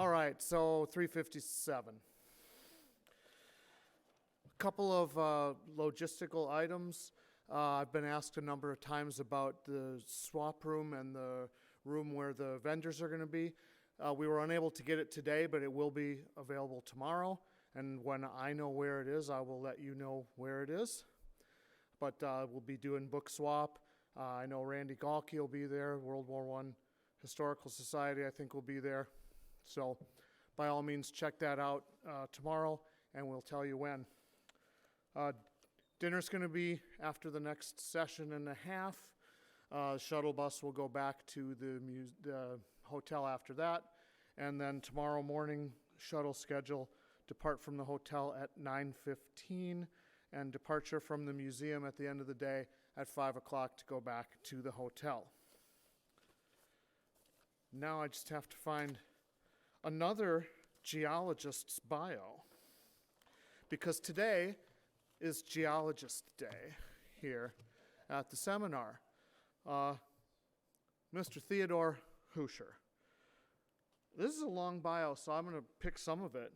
All right, so 357. A couple of logistical items. I've been asked a number of times about the swap room and the room where the vendors are going to be. We were unable to get it today, but it will be available tomorrow. And when I know where it is, I will let you know where it is. But we'll be doing book swap. I know Randy Galki will be there. World War I Historical Society, I think, will be there. So by all means, check that out tomorrow, and we'll tell you when. Dinner's going to be after the next session and a half. Shuttle bus will go back to the hotel after that. And then tomorrow morning, shuttle schedule, depart from the hotel at 9:15, and departure from the museum at the end of the day at 5 o'clock to go back to the hotel. Now I just have to find another geologist's bio, because today is Geologist Day here at the seminar. Mr. Theodore Huscher. This is a long bio, so I'm going to pick some of it,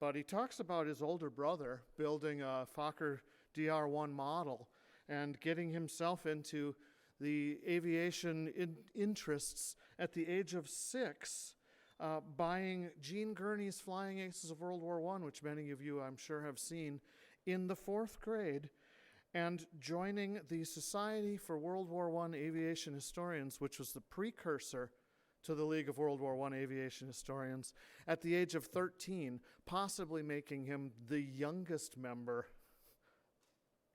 but he talks about his older brother building a Fokker DR-1 model and getting himself into the aviation interests at the age of 6, buying Gene Gurney's Flying Aces of World War I, which many of you I'm sure have seen, in the 4th grade, and joining the Society for World War I Aviation Historians, which was the precursor to the League of World War I Aviation Historians, at the age of 13, possibly making him the youngest member,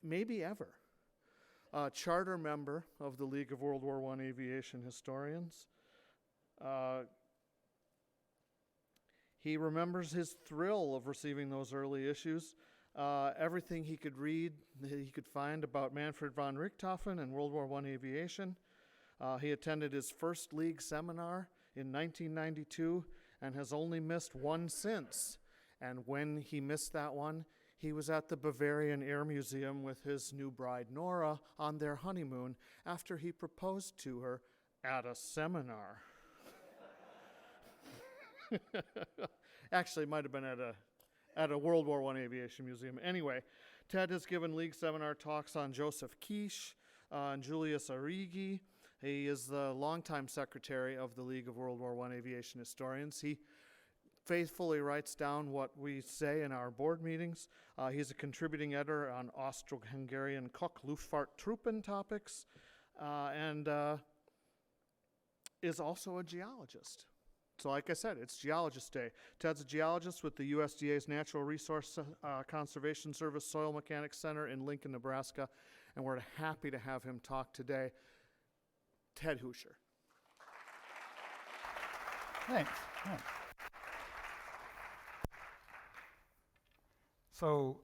maybe ever, charter member of the League of World War I Aviation Historians. He remembers his thrill of receiving those early issues. Everything he could read, he could find about Manfred von Richthofen and World War I aviation. He attended his first League seminar in 1992 and has only missed one since. And when he missed that one, he was at the Bavarian Air Museum with his new bride Nora on their honeymoon after he proposed to her at a seminar. Actually, it might have been at a World War I aviation museum. Anyway, Ted has given League seminar talks on Joseph Kish and Julius Arrighi. He is the longtime secretary of the League of World War I Aviation Historians. He faithfully writes down what we say in our board meetings. He's a contributing editor on Austro-Hungarian Koch Luftfahrttruppen topics, and is also a geologist. So like I said, it's Geologist Day. Ted's a geologist with the USDA's Natural Resource Conservation Service Soil Mechanics Center in Lincoln, Nebraska, and we're happy to have him talk today. Ted Hooser. Thanks. So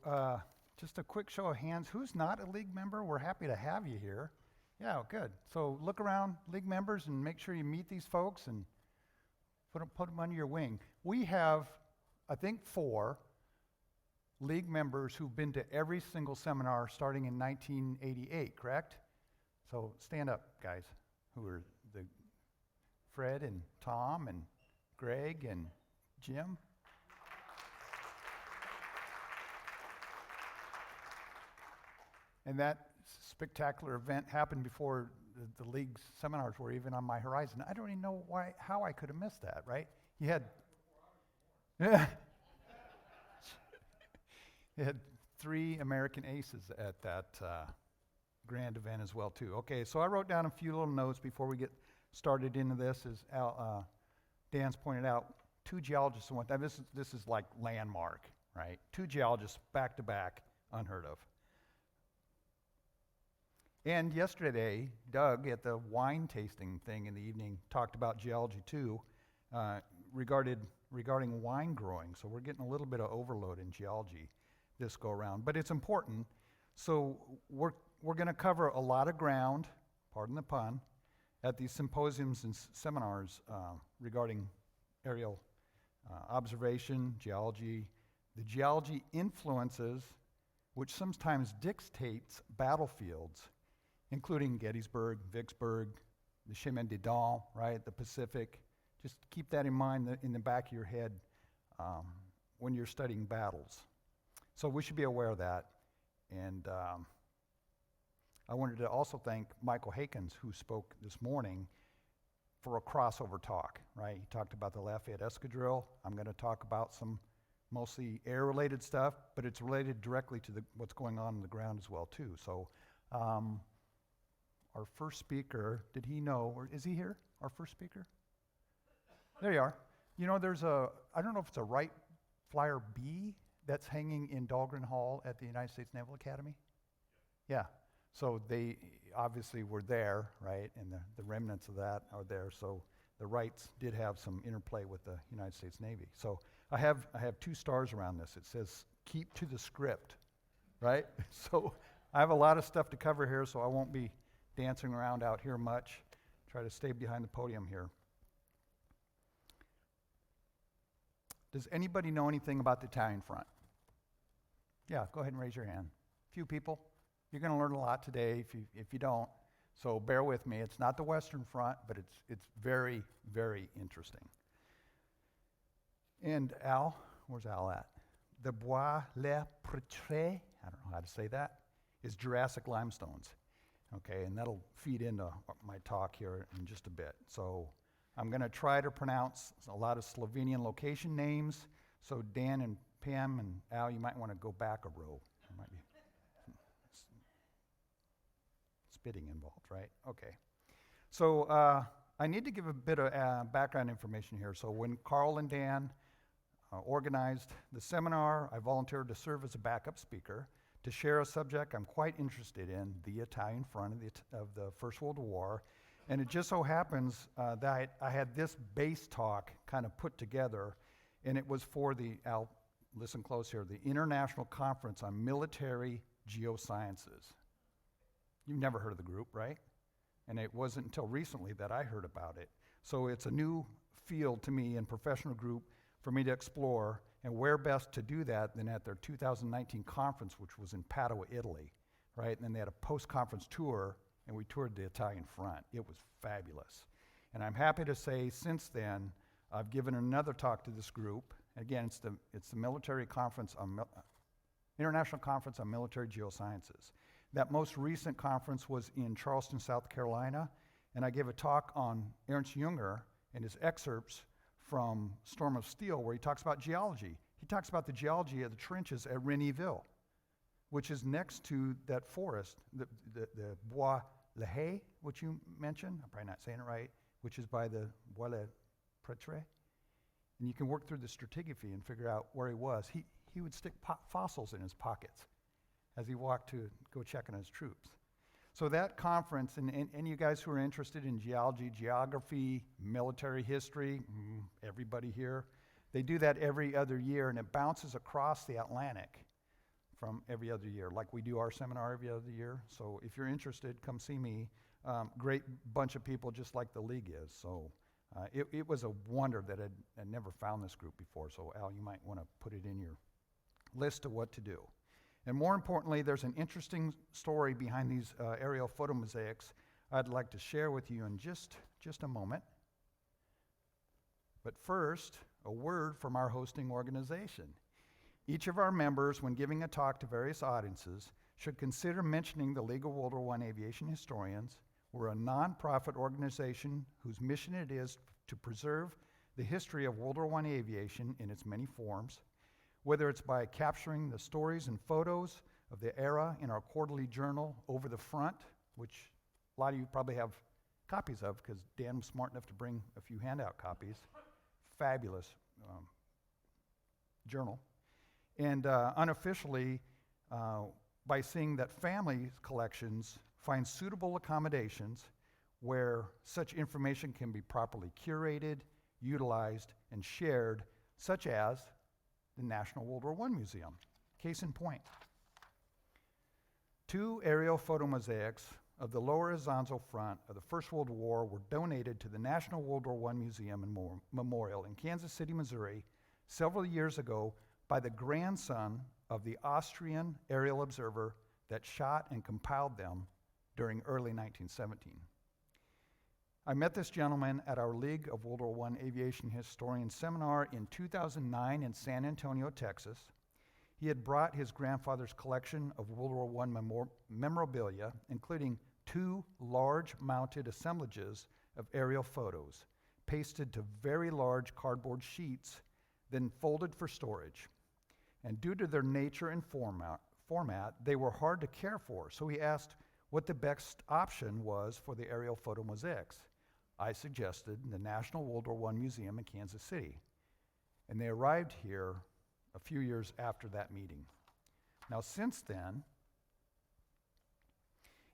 just a quick show of hands. Who's not a League member? We're happy to have you here. Yeah, good. So look around, League members, and make sure you meet these folks and put them under your wing. We have, I think, 4 League members who've been to every single seminar starting in 1988, correct? So stand up, guys, who are the Fred and Tom and Greg and Jim. And that spectacular event happened before the League seminars were even on my horizon. I don't even know how I could have missed that, right? You had, you had 3 American aces at that grand event as well, too. Okay, so I wrote down a few little notes before we get started into this. As Dan's pointed out, 2 geologists in one time. This is like landmark, right? 2 geologists back to back, unheard of. And yesterday, Doug, at the wine tasting thing in the evening, talked about geology too, regarding wine growing. So we're getting a little bit of overload in geology this go around, but it's important. So we're going to cover a lot of ground, pardon the pun, at these symposiums and seminars regarding aerial observation, geology, the geology influences, which sometimes dictates battlefields, including Gettysburg, Vicksburg, the Chemin des Dames, right, the Pacific, Just keep that in mind in the back of your head when you're studying battles. So we should be aware of that. And I wanted to also thank Michael Hakens, who spoke this morning, for a crossover talk, right? He talked about the Lafayette Escadrille. I'm going to talk about some mostly air-related stuff, but it's related directly to what's going on the ground as well, too. So our first speaker, did he know, or is he here, our first speaker? There you are. You know, there's I don't know if it's a Wright Flyer B that's hanging in Dahlgren Hall at the United States Naval Academy? Yeah. So they obviously were there, right? And the remnants of that are there. So the Wrights did have some interplay with the United States Navy. So I have 2 stars around this. It says, keep to the script, right? So I have a lot of stuff to cover here, so I won't be dancing around out here much. Try to stay behind the podium here. Does anybody know anything about the Italian front? Yeah, go ahead and raise your hand. A few people. You're going to learn a lot today if you don't. So bear with me. It's not the Western Front, but it's very, very interesting. And Al, where's Al at? The Bois Le Pretre, I don't know how to say that, is Jurassic limestones. Okay, and that'll feed into my talk here in just a bit. So I'm going to try to pronounce a lot of Slovenian location names. So Dan and Pam and Al, you might want to go back a row. There might be spitting involved, right? Okay. So I need to give a bit of background information here. So when Carl and Dan organized the seminar, I volunteered to serve as a backup speaker to share a subject I'm quite interested in, the Italian front of the First World War. And it just so happens that I had this base talk kind of put together, and it was for Al, listen close here, the International Conference on Military Geosciences. You've never heard of the group, right? And it wasn't until recently that I heard about it. So it's a new field to me and professional group for me to explore, and where best to do that than at their 2019 conference, which was in Padua, Italy, right? And then they had a post-conference tour, and we toured the Italian front. It was fabulous. And I'm happy to say since then, I've given another talk to this group. Again, it's the military conference on International Conference on Military Geosciences. That most recent conference was in Charleston, South Carolina, and I gave a talk on Ernst Junger and his excerpts from Storm of Steel, where he talks about geology. He talks about the geology of the trenches at Rennieville, which is next to that forest, the Bois Le Haye, which you mentioned. I'm probably not saying it right, which is by the Bois Le Pretre. And you can work through the stratigraphy and figure out where he was. He would stick fossils in his pockets as he walked to go check on his troops. So that conference, and you guys who are interested in geology, geography, military history, everybody here, they do that every other year, and it bounces across the Atlantic from every other year, like we do our seminar every other year. So if you're interested, come see me. Great bunch of people, just like the league is. So it was a wonder that I'd never found this group before. So Al, you might want to put it in your list of what to do. And more importantly, there's an interesting story behind these aerial photomosaics I'd like to share with you in just a moment. But first, a word from our hosting organization. Each of our members, when giving a talk to various audiences, should consider mentioning the League of World War I Aviation Historians. We're a nonprofit organization whose mission it is to preserve the history of World War I aviation in its many forms, whether it's by capturing the stories and photos of the era in our quarterly journal, Over the Front, which a lot of you probably have copies of because Dan was smart enough to bring a few handout copies. Fabulous journal. And unofficially, by seeing that family collections find suitable accommodations where such information can be properly curated, utilized, and shared, such as the National World War I Museum. Case in point. 2 aerial photomosaics of the lower Isonzo Front of the First World War were donated to the National World War I Museum and Memorial in Kansas City, Missouri, several years ago by the grandson of the Austrian aerial observer that shot and compiled them during early 1917. I met this gentleman at our League of World War I Aviation Historians seminar in 2009 in San Antonio, Texas. He had brought his grandfather's collection of World War I memorabilia, including 2 large mounted assemblages of aerial photos, pasted to very large cardboard sheets, then folded for storage. And due to their nature and format, they were hard to care for, so he asked what the best option was for the aerial photo mosaics. I suggested the National World War I Museum in Kansas City, and they arrived here a few years after that meeting. Now, since then,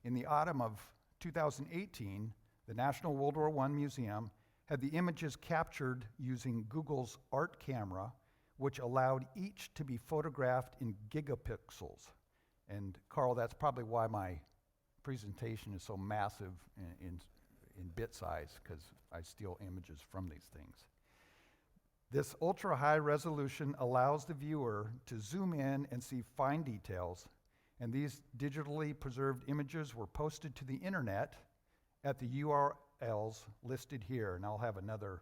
in the autumn of 2018, the National World War I Museum had the images captured using Google's ART camera, which allowed each to be photographed in gigapixels. And Carl, that's probably why my presentation is so massive in bit size, because I steal images from these things. This ultra-high resolution allows the viewer to zoom in and see fine details, and these digitally preserved images were posted to the internet at the URLs listed here, and I'll have another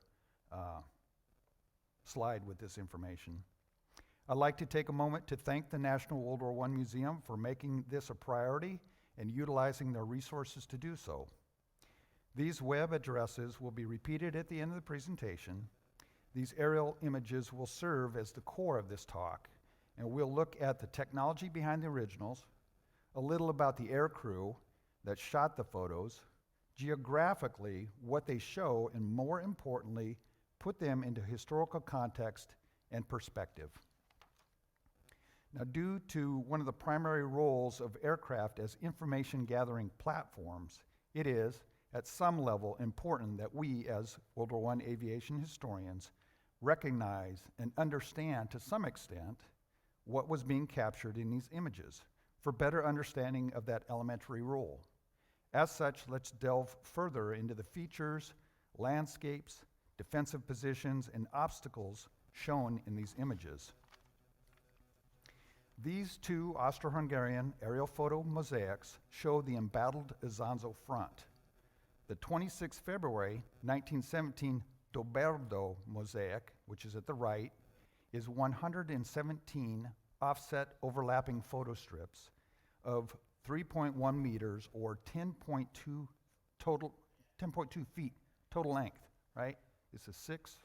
slide with this information. I'd like to take a moment to thank the National World War I Museum for making this a priority and utilizing their resources to do so. These web addresses will be repeated at the end of the presentation. These aerial images will serve as the core of this talk, and we'll look at the technology behind the originals, a little about the aircrew that shot the photos, geographically what they show, and more importantly, put them into historical context and perspective. Now, due to one of the primary roles of aircraft as information gathering platforms, it is, at some level, important that we, as World War I aviation historians, recognize and understand to some extent what was being captured in these images for better understanding of that elementary role. As such, let's delve further into the features, landscapes, defensive positions, and obstacles shown in these images. These 2 Austro-Hungarian aerial photo mosaics show the embattled Isonzo Front. The 26 February 1917 Doberdo mosaic, which is at the right, is 117 offset overlapping photo strips of 3.1 meters or 10.2 feet total length, right? This is 6,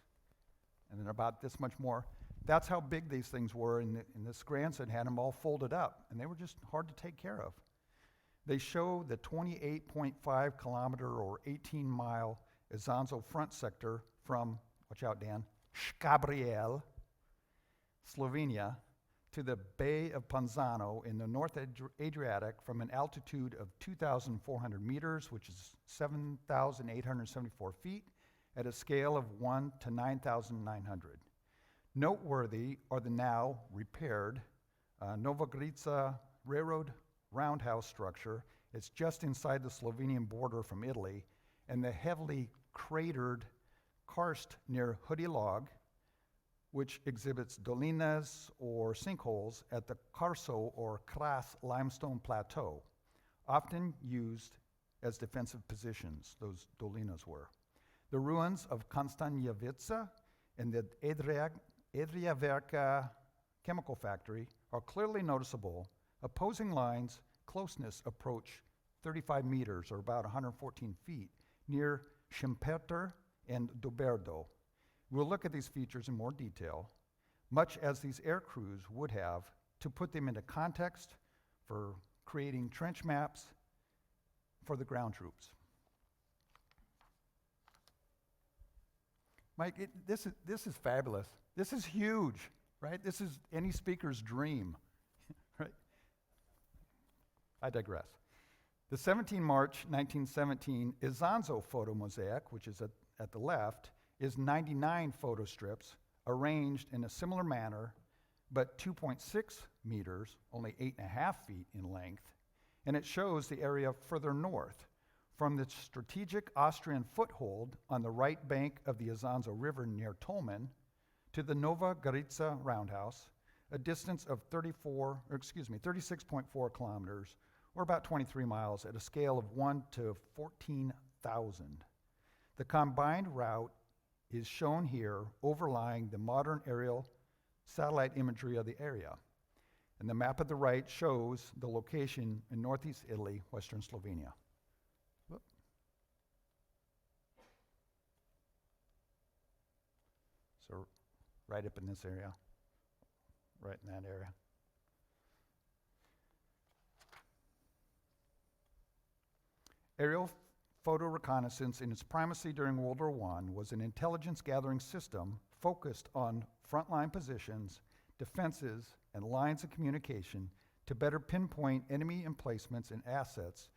and then about this much more. That's how big these things were, and this grandson had them all folded up, and they were just hard to take care of. They show the 28.5 kilometer or 18-mile Isonzo Front sector from, watch out, Dan, Scabriel, Slovenia, to the Bay of Panzano in the North Adriatic from an altitude of 2,400 meters, which is 7,874 feet, at a scale of 1 to 9,900. Noteworthy are the now repaired Gorizia Railroad roundhouse structure. It's just inside the Slovenian border from Italy, and the heavily cratered Karst near Hoodie Log, which exhibits dolinas or sinkholes at the Carso or Kras limestone plateau, often used as defensive positions, those dolinas were. The ruins of Konstanjevica and the Adriaverka chemical factory are clearly noticeable. Opposing lines, closeness approach 35 meters or about 114 feet near Schimpeter and Doberdo. We'll look at these features in more detail, much as these aircrews would have, to put them into context for creating trench maps for the ground troops. Mike, this is fabulous. This is huge, right? This is any speaker's dream, right? I digress. The 17 March 1917 Isonzo photo mosaic, which is at the left, is 99 photo strips arranged in a similar manner, but 2.6 meters, only 8.5 feet in length, and it shows the area further north, from the strategic Austrian foothold on the right bank of the Isonzo River near Tolmin to the Nova Gorizia roundhouse, a distance of 36.4 kilometers, or about 23 miles at a scale of 1 to 14,000. The combined route is shown here, overlying the modern aerial satellite imagery of the area. And the map at the right shows the location in northeast Italy, western Slovenia. Whoop. So right up in this area, right in that area. Aerial photo reconnaissance in its primacy during World War I was an intelligence gathering system focused on frontline positions, defenses, and lines of communication to better pinpoint enemy emplacements and assets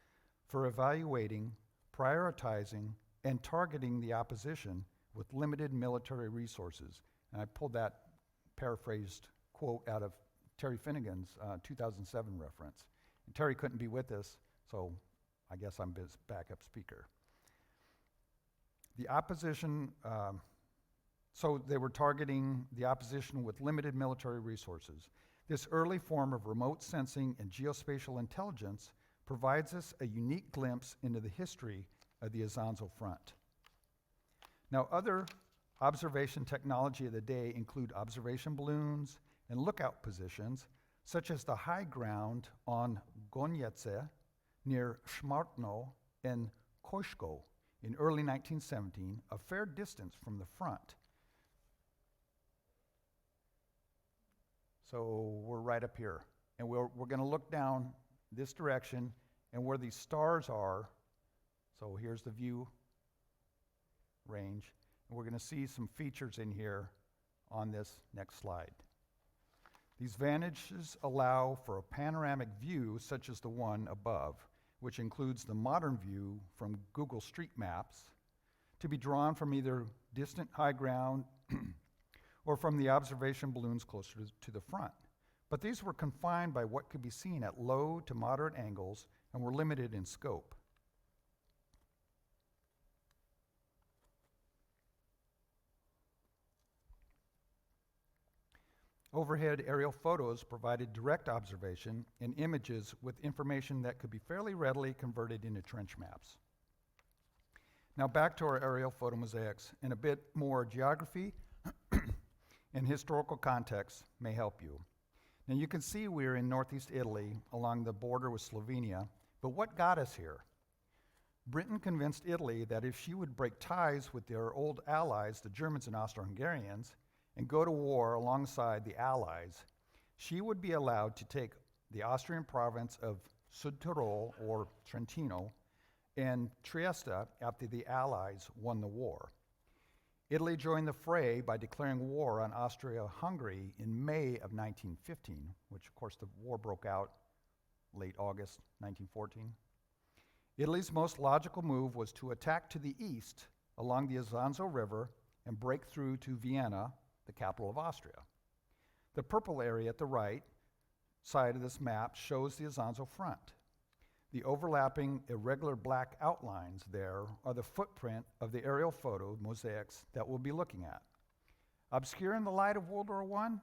for evaluating, prioritizing, and targeting the opposition with limited military resources. And I pulled that paraphrased quote out of Terry Finnegan's 2007 reference. And Terry couldn't be with us, so I guess I'm his backup speaker. The opposition, so they were targeting the opposition with limited military resources. This early form of remote sensing and geospatial intelligence provides us a unique glimpse into the history of the Isonzo Front. Now, other observation technology of the day include observation balloons and lookout positions, such as the high ground on Gonjece near Szmartno and Koszko in early 1917, a fair distance from the front. So we're right up here, and we're going to look down this direction, and where these stars are, so here's the view range, and we're going to see some features in here on this next slide. These vantages allow for a panoramic view such as the one above, which includes the modern view from Google Street Maps, to be drawn from either distant high ground or from the observation balloons closer to the front. But these were confined by what could be seen at low to moderate angles and were limited in scope. Overhead aerial photos provided direct observation and images with information that could be fairly readily converted into trench maps. Now back to our aerial photo mosaics, and a bit more geography and historical context may help you. Now you can see we're in northeast Italy along the border with Slovenia, but what got us here? Britain convinced Italy that if she would break ties with their old allies, the Germans and Austro-Hungarians, and go to war alongside the Allies, she would be allowed to take the Austrian province of Südtirol, or Trentino, and Trieste after the Allies won the war. Italy joined the fray by declaring war on Austria-Hungary in May of 1915, which of course the war broke out late August 1914. Italy's most logical move was to attack to the east along the Isonzo River and break through to Vienna, the capital of Austria. The purple area at the right side of this map shows the Isonzo Front. The overlapping irregular black outlines there are the footprint of the aerial photo mosaics that we'll be looking at. Obscure in the light of World War I?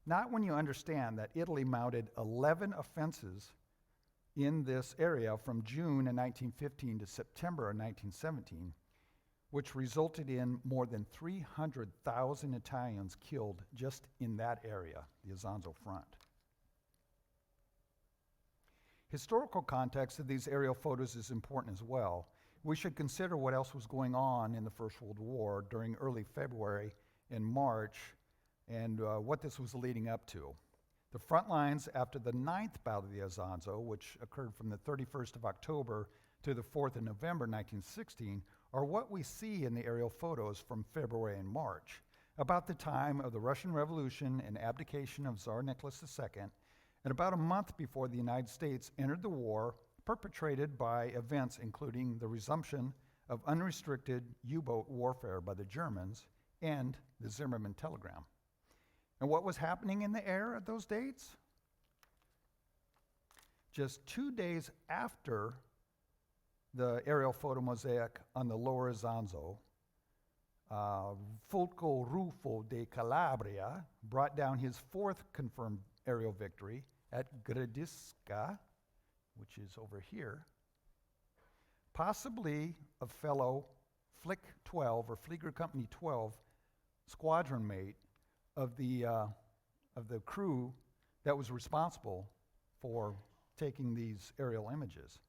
Not when you understand that Italy mounted 11 offenses in this area from June in 1915 to September of 1917, which resulted in more than 300,000 Italians killed just in that area, the Isonzo Front. Historical context of these aerial photos is important as well. We should consider what else was going on in the First World War during early February and March, and what this was leading up to. The front lines after the 9th Battle of the Isonzo, which occurred from the 31st of October to the 4th of November 1916, are what we see in the aerial photos from February and March, about the time of the Russian Revolution and abdication of Tsar Nicholas II, and about a month before the United States entered the war, perpetrated by events including the resumption of unrestricted U-boat warfare by the Germans and the Zimmermann telegram. And what was happening in the air at those dates? Just 2 days after the aerial photo mosaic on the lower Isonzo, Fulco Ruffo de Calabria brought down his 4th confirmed aerial victory at Gorizia, which is over here, possibly a fellow Flick 12 or Flieger Company 12 squadron mate of the crew that was responsible for taking these aerial images.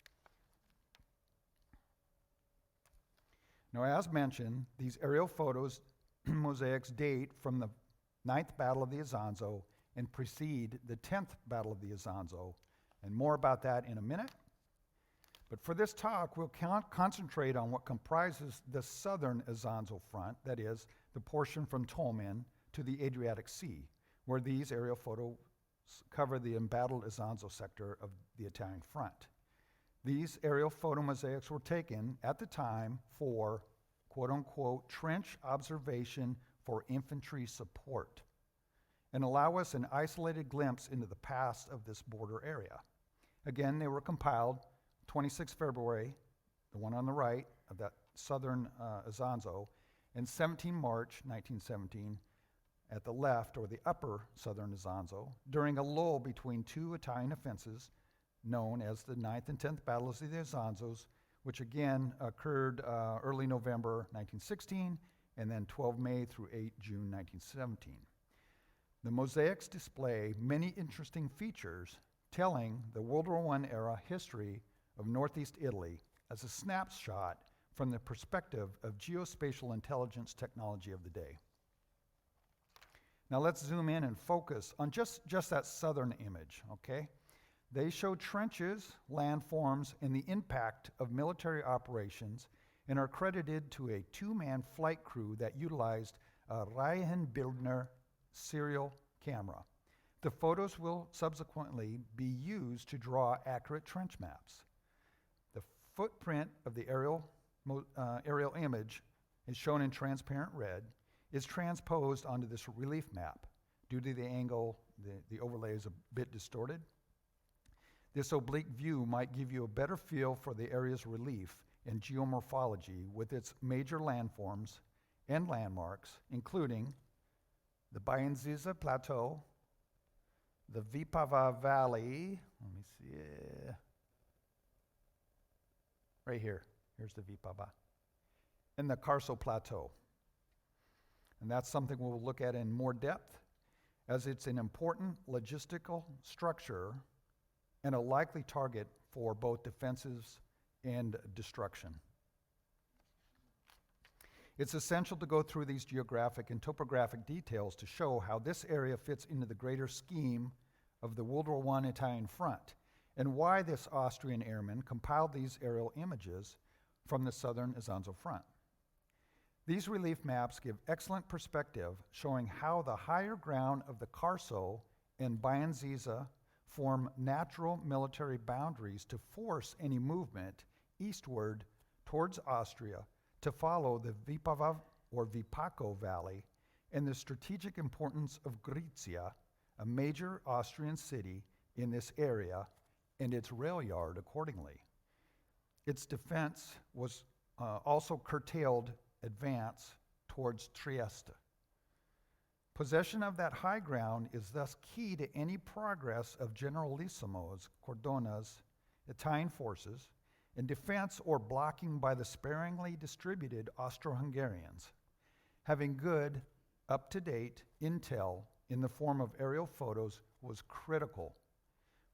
Now, as mentioned, these aerial photos mosaics date from the 9th Battle of the Isonzo and precede the 10th Battle of the Isonzo, and more about that in a minute. But for this talk, we'll concentrate on what comprises the southern Isonzo front, that is, the portion from Tolmin to the Adriatic Sea, where these aerial photos cover the embattled Isonzo sector of the Italian front. These aerial photo mosaics were taken at the time for, quote-unquote, trench observation for infantry support, and allow us an isolated glimpse into the past of this border area. Again, they were compiled 26 February, the one on the right of that southern Isonzo, and 17 March 1917 at the left, or the upper southern Isonzo, during a lull between two Italian offenses known as the 9th and 10th Battles of the Isonzos, which again occurred early November 1916 and then 12 May through 8 June 1917. The mosaics display many interesting features telling the World War I era history of Northeast Italy as a snapshot from the perspective of geospatial intelligence technology of the day. Now let's zoom in and focus on just that southern image, okay? They show trenches, landforms, and the impact of military operations and are credited to a two-man flight crew that utilized a Reihenbildner serial camera. The photos will subsequently be used to draw accurate trench maps. The footprint of the aerial image is shown in transparent red, is transposed onto this relief map. Due to the angle, the overlay is a bit distorted. This oblique view might give you a better feel for the area's relief and geomorphology with its major landforms and landmarks, including the Bainsizza Plateau, the Vipava Valley, let me see, right here, here's the Vipava, and the Carso Plateau. And that's something we'll look at in more depth, as it's an important logistical structure and a likely target for both defenses and destruction. It's essential to go through these geographic and topographic details to show how this area fits into the greater scheme of the World War I Italian front, and why this Austrian airman compiled these aerial images from the southern Isonzo front. These relief maps give excellent perspective, showing how the higher ground of the Carso and Bainsizza form natural military boundaries to force any movement eastward towards Austria to follow the Vipava or Vipaco Valley, and the strategic importance of Gorizia, a major Austrian city in this area, and its rail yard accordingly. Its defense was also curtailed advance towards Trieste. Possession of that high ground is thus key to any progress of Generalissimo's, Cordona's, Italian forces in defense or blocking by the sparingly distributed Austro-Hungarians. Having good, up-to-date intel in the form of aerial photos was critical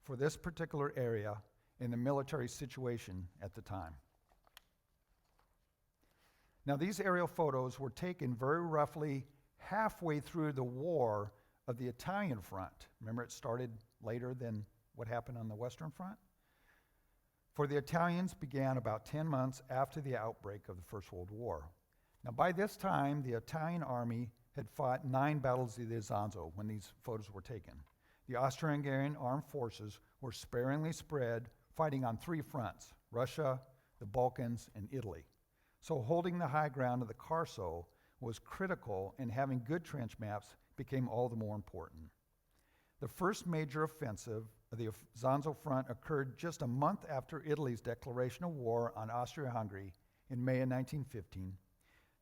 for this particular area in the military situation at the time. Now, these aerial photos were taken very roughly halfway through the war of the Italian front. Remember, it started later than what happened on the Western Front? For the Italians began about 10 months after the outbreak of the First World War. Now, by this time, the Italian army had fought 9 battles of the Isonzo when these photos were taken. The Austro-Hungarian armed forces were sparingly spread, fighting on 3 fronts: Russia, the Balkans, and Italy. So holding the high ground of the Carso was critical, and having good trench maps became all the more important. The first major offensive of the Isonzo Front occurred just a month after Italy's declaration of war on Austria-Hungary in May of 1915.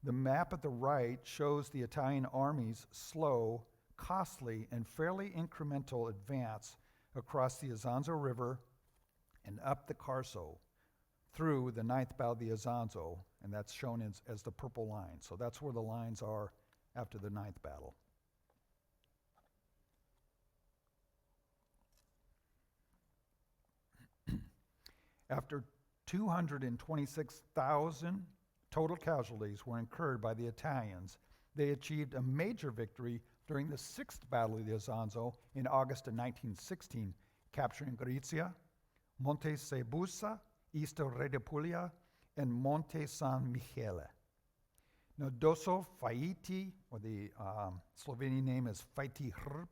The map at the right shows the Italian army's slow, costly, and fairly incremental advance across the Isonzo River and up the Carso, through the 9th Battle of the Isonzo, and that's shown as the purple line. So that's where the lines are after the 9th battle. After 226,000 total casualties were incurred by the Italians, they achieved a major victory during the 6th Battle of the Isonzo in August of 1916, capturing Gorizia, Monte Sebusa, east of Reggio Puglia, and Monte San Michele. Now, Dosso Faiti, or the Slovenian name is Faiti Hrb,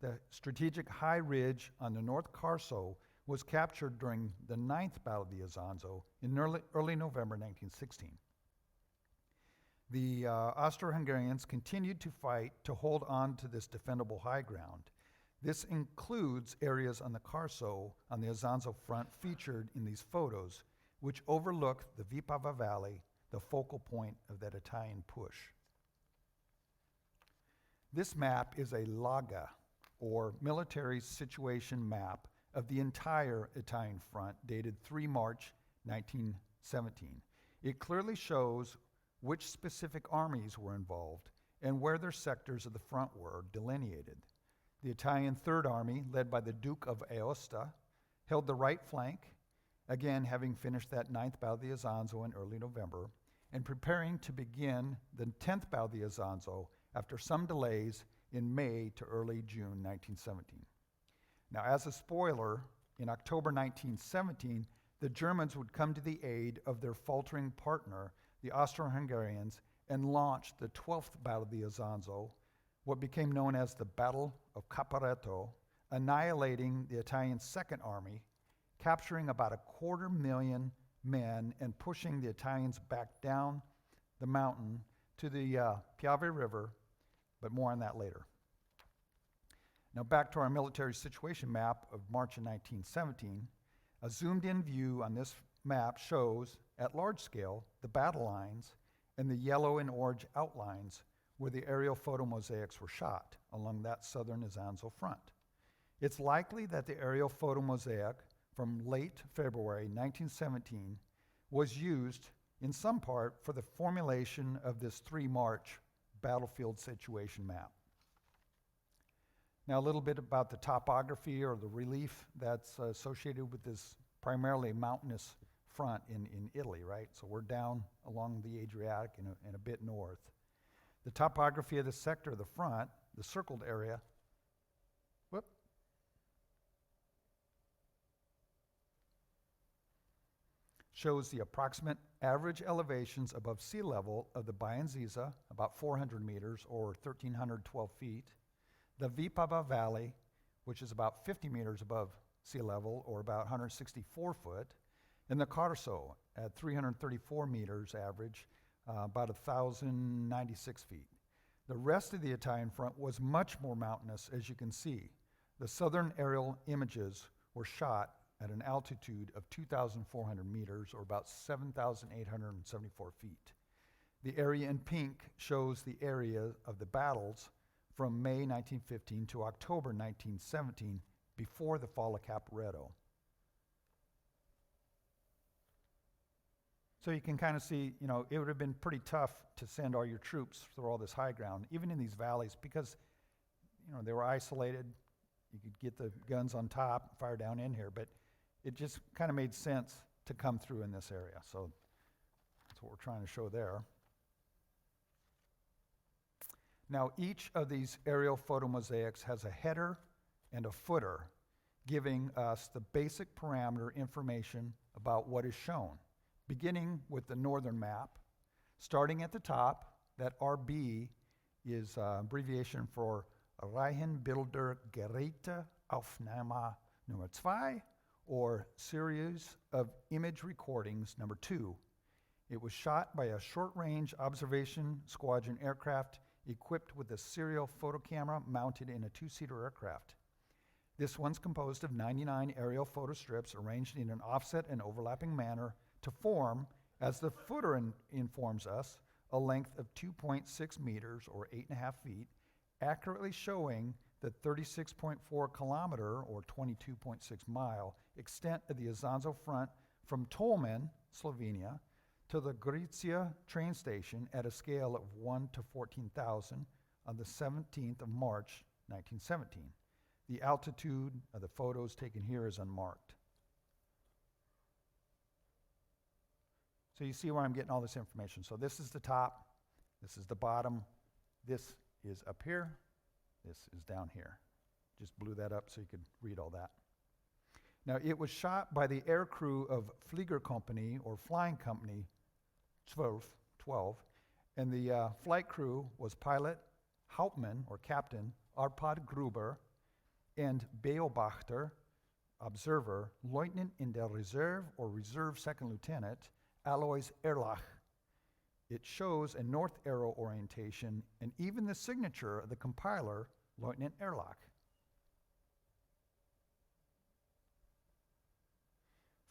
the strategic high ridge on the North Carso, was captured during the 9th Battle of the Isonzo in early November 1916. The Austro-Hungarians continued to fight to hold on to this defendable high ground. This includes areas on the Carso on the Isonzo front featured in these photos, which overlook the Vipava Valley, the focal point of that Italian push. This map is a Laga, or military situation map, of the entire Italian front, dated 3 March 1917. It clearly shows which specific armies were involved and where their sectors of the front were delineated. The Italian Third Army, led by the Duke of Aosta, held the right flank, again having finished that 9th Battle of the Isonzo in early November, and preparing to begin the 10th Battle of the Isonzo after some delays in May to early June 1917. Now, as a spoiler, in October 1917, the Germans would come to the aid of their faltering partner, the Austro-Hungarians, and launched the 12th Battle of the Isonzo, what became known as the Battle of Caporetto, annihilating the Italian Second Army, capturing about 250,000 men and pushing the Italians back down the mountain to the Piave River, but more on that later. Now back to our military situation map of March of 1917. A zoomed-in view on this map shows, at large scale, the battle lines and the yellow and orange outlines where the aerial photo mosaics were shot along that southern Isonzo front. It's likely that the aerial photo mosaic from late February 1917 was used in some part for the formulation of this 3 March battlefield situation map. Now, a little bit about the topography or the relief that's associated with this primarily mountainous front in Italy, right? So we're down along the Adriatic and a bit north. The topography of the sector of the front, the circled area, shows the approximate average elevations above sea level of the Bainsizza, about 400 meters or 1,312 feet, the Vipava Valley, which is about 50 meters above sea level or about 164 foot, and the Carso at 334 meters average, about 1,096 feet. The rest of the Italian front was much more mountainous, as you can see. The southern aerial images were shot at an altitude of 2,400 meters or about 7,874 feet. The area in pink shows the area of the battles from May 1915 to October 1917, before the fall of Caporetto. So you can kind of see, it would have been pretty tough to send all your troops through all this high ground, even in these valleys, because, they were isolated. You could get the guns on top and fire down in here, but it just kind of made sense to come through in this area. So that's what we're trying to show there. Now, each of these aerial photo mosaics has a header and a footer, giving us the basic parameter information about what is shown, beginning with the northern map. Starting at the top, that RB is abbreviation for Reihenbildner Geräte Aufnahme Nummer 2, or Series of Image Recordings Number 2. It was shot by a short-range observation squadron aircraft equipped with a serial photo camera mounted in a 2-seater aircraft. This one's composed of 99 aerial photo strips arranged in an offset and overlapping manner to form, as the footer informs us, a length of 2.6 meters or 8.5 feet, accurately showing the 36.4 kilometer or 22.6 mile extent of the Isonzo front from Tolmin, Slovenia, to the Gorizia train station at a scale of 1 to 14,000 on the 17th of March, 1917. The altitude of the photos taken here is unmarked. So you see where I'm getting all this information. So this is the top, this is the bottom, this is up here, this is down here. Just blew that up so you could read all that. Now, it was shot by the aircrew of Fliegerkompanie, or Flying Company 12, and the flight crew was pilot Hauptmann, or Captain, Arpad Gruber, and Beobachter, observer, Lieutenant in der Reserve, or Reserve Second Lieutenant, Alois Erlach. It shows a north arrow orientation, and even the signature of the compiler, Lieutenant Erlach.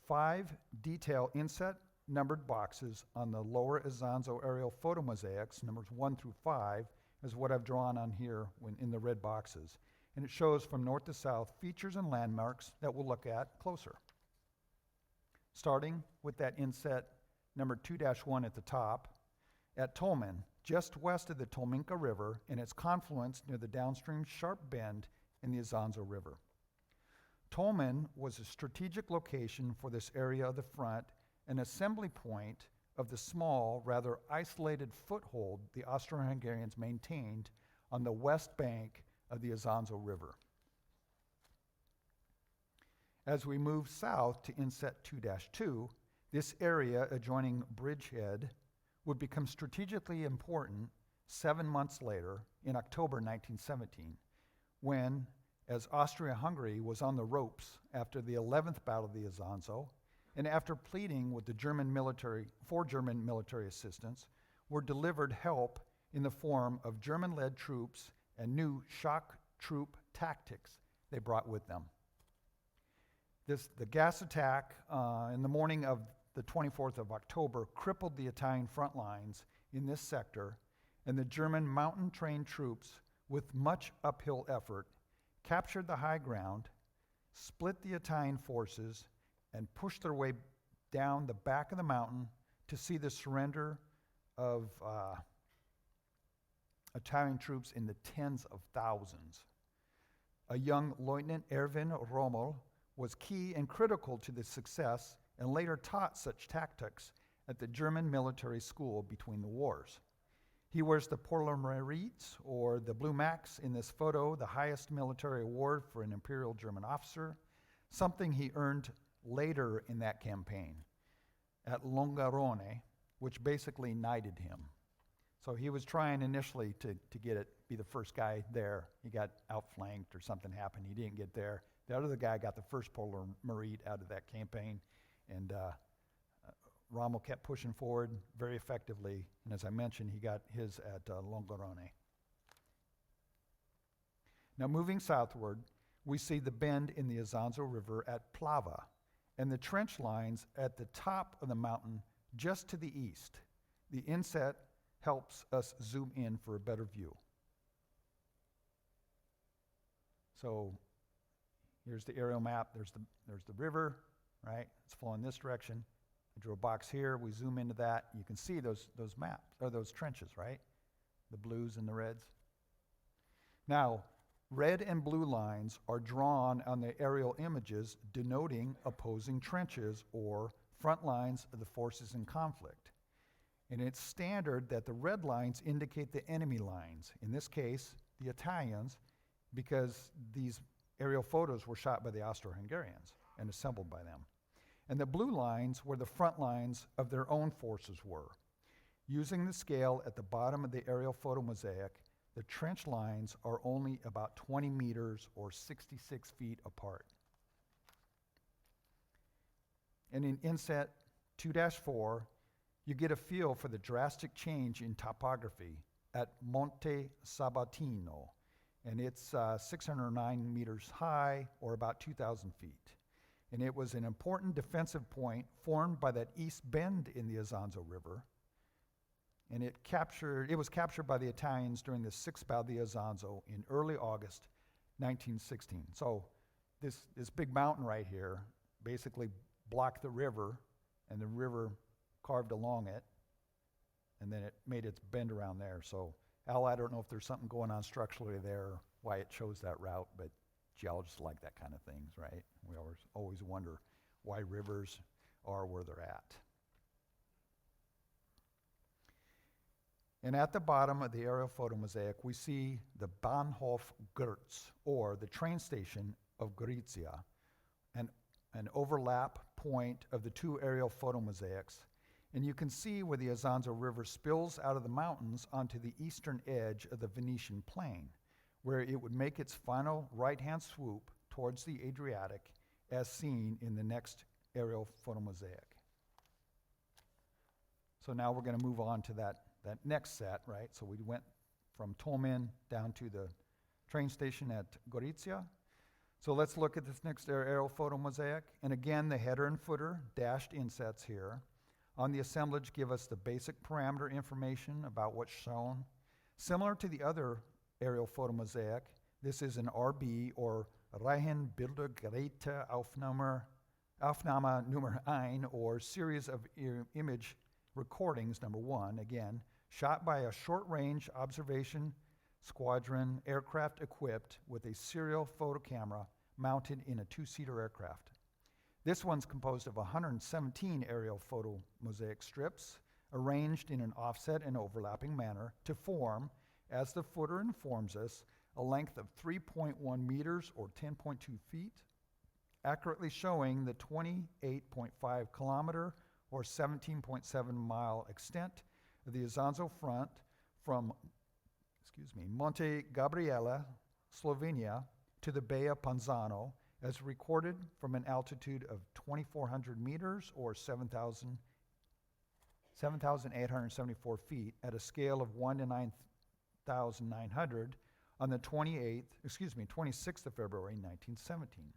5 detail inset numbered boxes on the lower Isonzo aerial photo mosaics, numbers 1 through 5, is what I've drawn on here in the red boxes. And it shows from north to south features and landmarks that we'll look at closer. Starting with that inset number 2-1 at the top, at Tolmin, just west of the Tolminka River and its confluence near the downstream sharp bend in the Isonzo River. Tolmin was a strategic location for this area of the front, an assembly point of the small, rather isolated foothold the Austro-Hungarians maintained on the west bank of the Isonzo River. As we move south to inset 2-2, this area adjoining Bridgehead would become strategically important 7 months later in October 1917, when, as Austria-Hungary was on the ropes after the 11th Battle of the Isonzo, and after pleading with the German military assistance, were delivered help in the form of German-led troops and new shock troop tactics they brought with them. The gas attack in the morning of the 24th of October crippled the Italian front lines in this sector, and the German mountain-trained troops, with much uphill effort, captured the high ground, split the Italian forces, and pushed their way down the back of the mountain to see the surrender of Italian troops in the tens of thousands. A young Lieutenant Erwin Rommel was key and critical to the success and later taught such tactics at the German military school between the wars. He wears the Polaroids, or the Blue Max, in this photo, the highest military award for an Imperial German officer, something he earned later in that campaign at Longarone, which basically knighted him. So he was trying initially to be the first guy there. He got outflanked or something happened. He didn't get there. The other guy got the first Polaroid out of that campaign, and Rommel kept pushing forward very effectively, and as I mentioned, he got his at Longarone. Now moving southward, we see the bend in the Isonzo River at Plava, and the trench lines at the top of the mountain just to the east. The inset helps us zoom in for a better view. So here's the aerial map. There's the river, right? It's flowing this direction. I drew a box here. We zoom into that. You can see those maps, or those trenches, right? The blues and the reds. Now, red and blue lines are drawn on the aerial images denoting opposing trenches or front lines of the forces in conflict. And it's standard that the red lines indicate the enemy lines, in this case, the Italians, because these aerial photos were shot by the Austro-Hungarians and assembled by them. And the blue lines were the front lines of their own forces were. Using the scale at the bottom of the aerial photo mosaic, the trench lines are only about 20 meters or 66 feet apart. And in inset 2-4, you get a feel for the drastic change in topography at Monte Sabatino, and it's 609 meters high, or about 2,000 feet. And it was an important defensive point formed by that east bend in the Isonzo River, and it was captured by the Italians during the Sixth Battle of the Isonzo in early August 1916. So this big mountain right here basically blocked the river, and the river carved along it, and then it made its bend around there. So, Al, I don't know if there's something going on structurally there, or why it chose that route, but geologists like that kind of things, right? We always wonder why rivers are where they're at. And at the bottom of the aerial photo mosaic, we see the Bahnhof Gürz, or the train station of Gorizia, an overlap point of the two aerial photo mosaics. And you can see where the Isonzo River spills out of the mountains onto the eastern edge of the Venetian plain, where it would make its final right-hand swoop towards the Adriatic, as seen in the next aerial photo mosaic. So now we're going to move on to that next set, right? So we went from Tolmin down to the train station at Gorizia. So let's look at this next aerial photo mosaic. And again, the header and footer dashed insets here on the assemblage give us the basic parameter information about what's shown. Similar to the other aerial photo mosaic, this is an RB, or Reihenbildner Aufnahme Nummer 1, or series of image recordings, number 1, again, shot by a short-range observation squadron aircraft equipped with a serial photo camera mounted in a two-seater aircraft. This one's composed of 117 aerial photo mosaic strips arranged in an offset and overlapping manner to form, as the footer informs us, a length of 3.1 meters or 10.2 feet, accurately showing the 28.5 kilometer or 17.7 mile extent of the Isonzo Front from Monte Gabriele, Slovenia, to the Bay of Panzano, as recorded from an altitude of 2,400 meters or 7,874 feet at a scale of 1 to 9,900 on the 26th of February, 1917.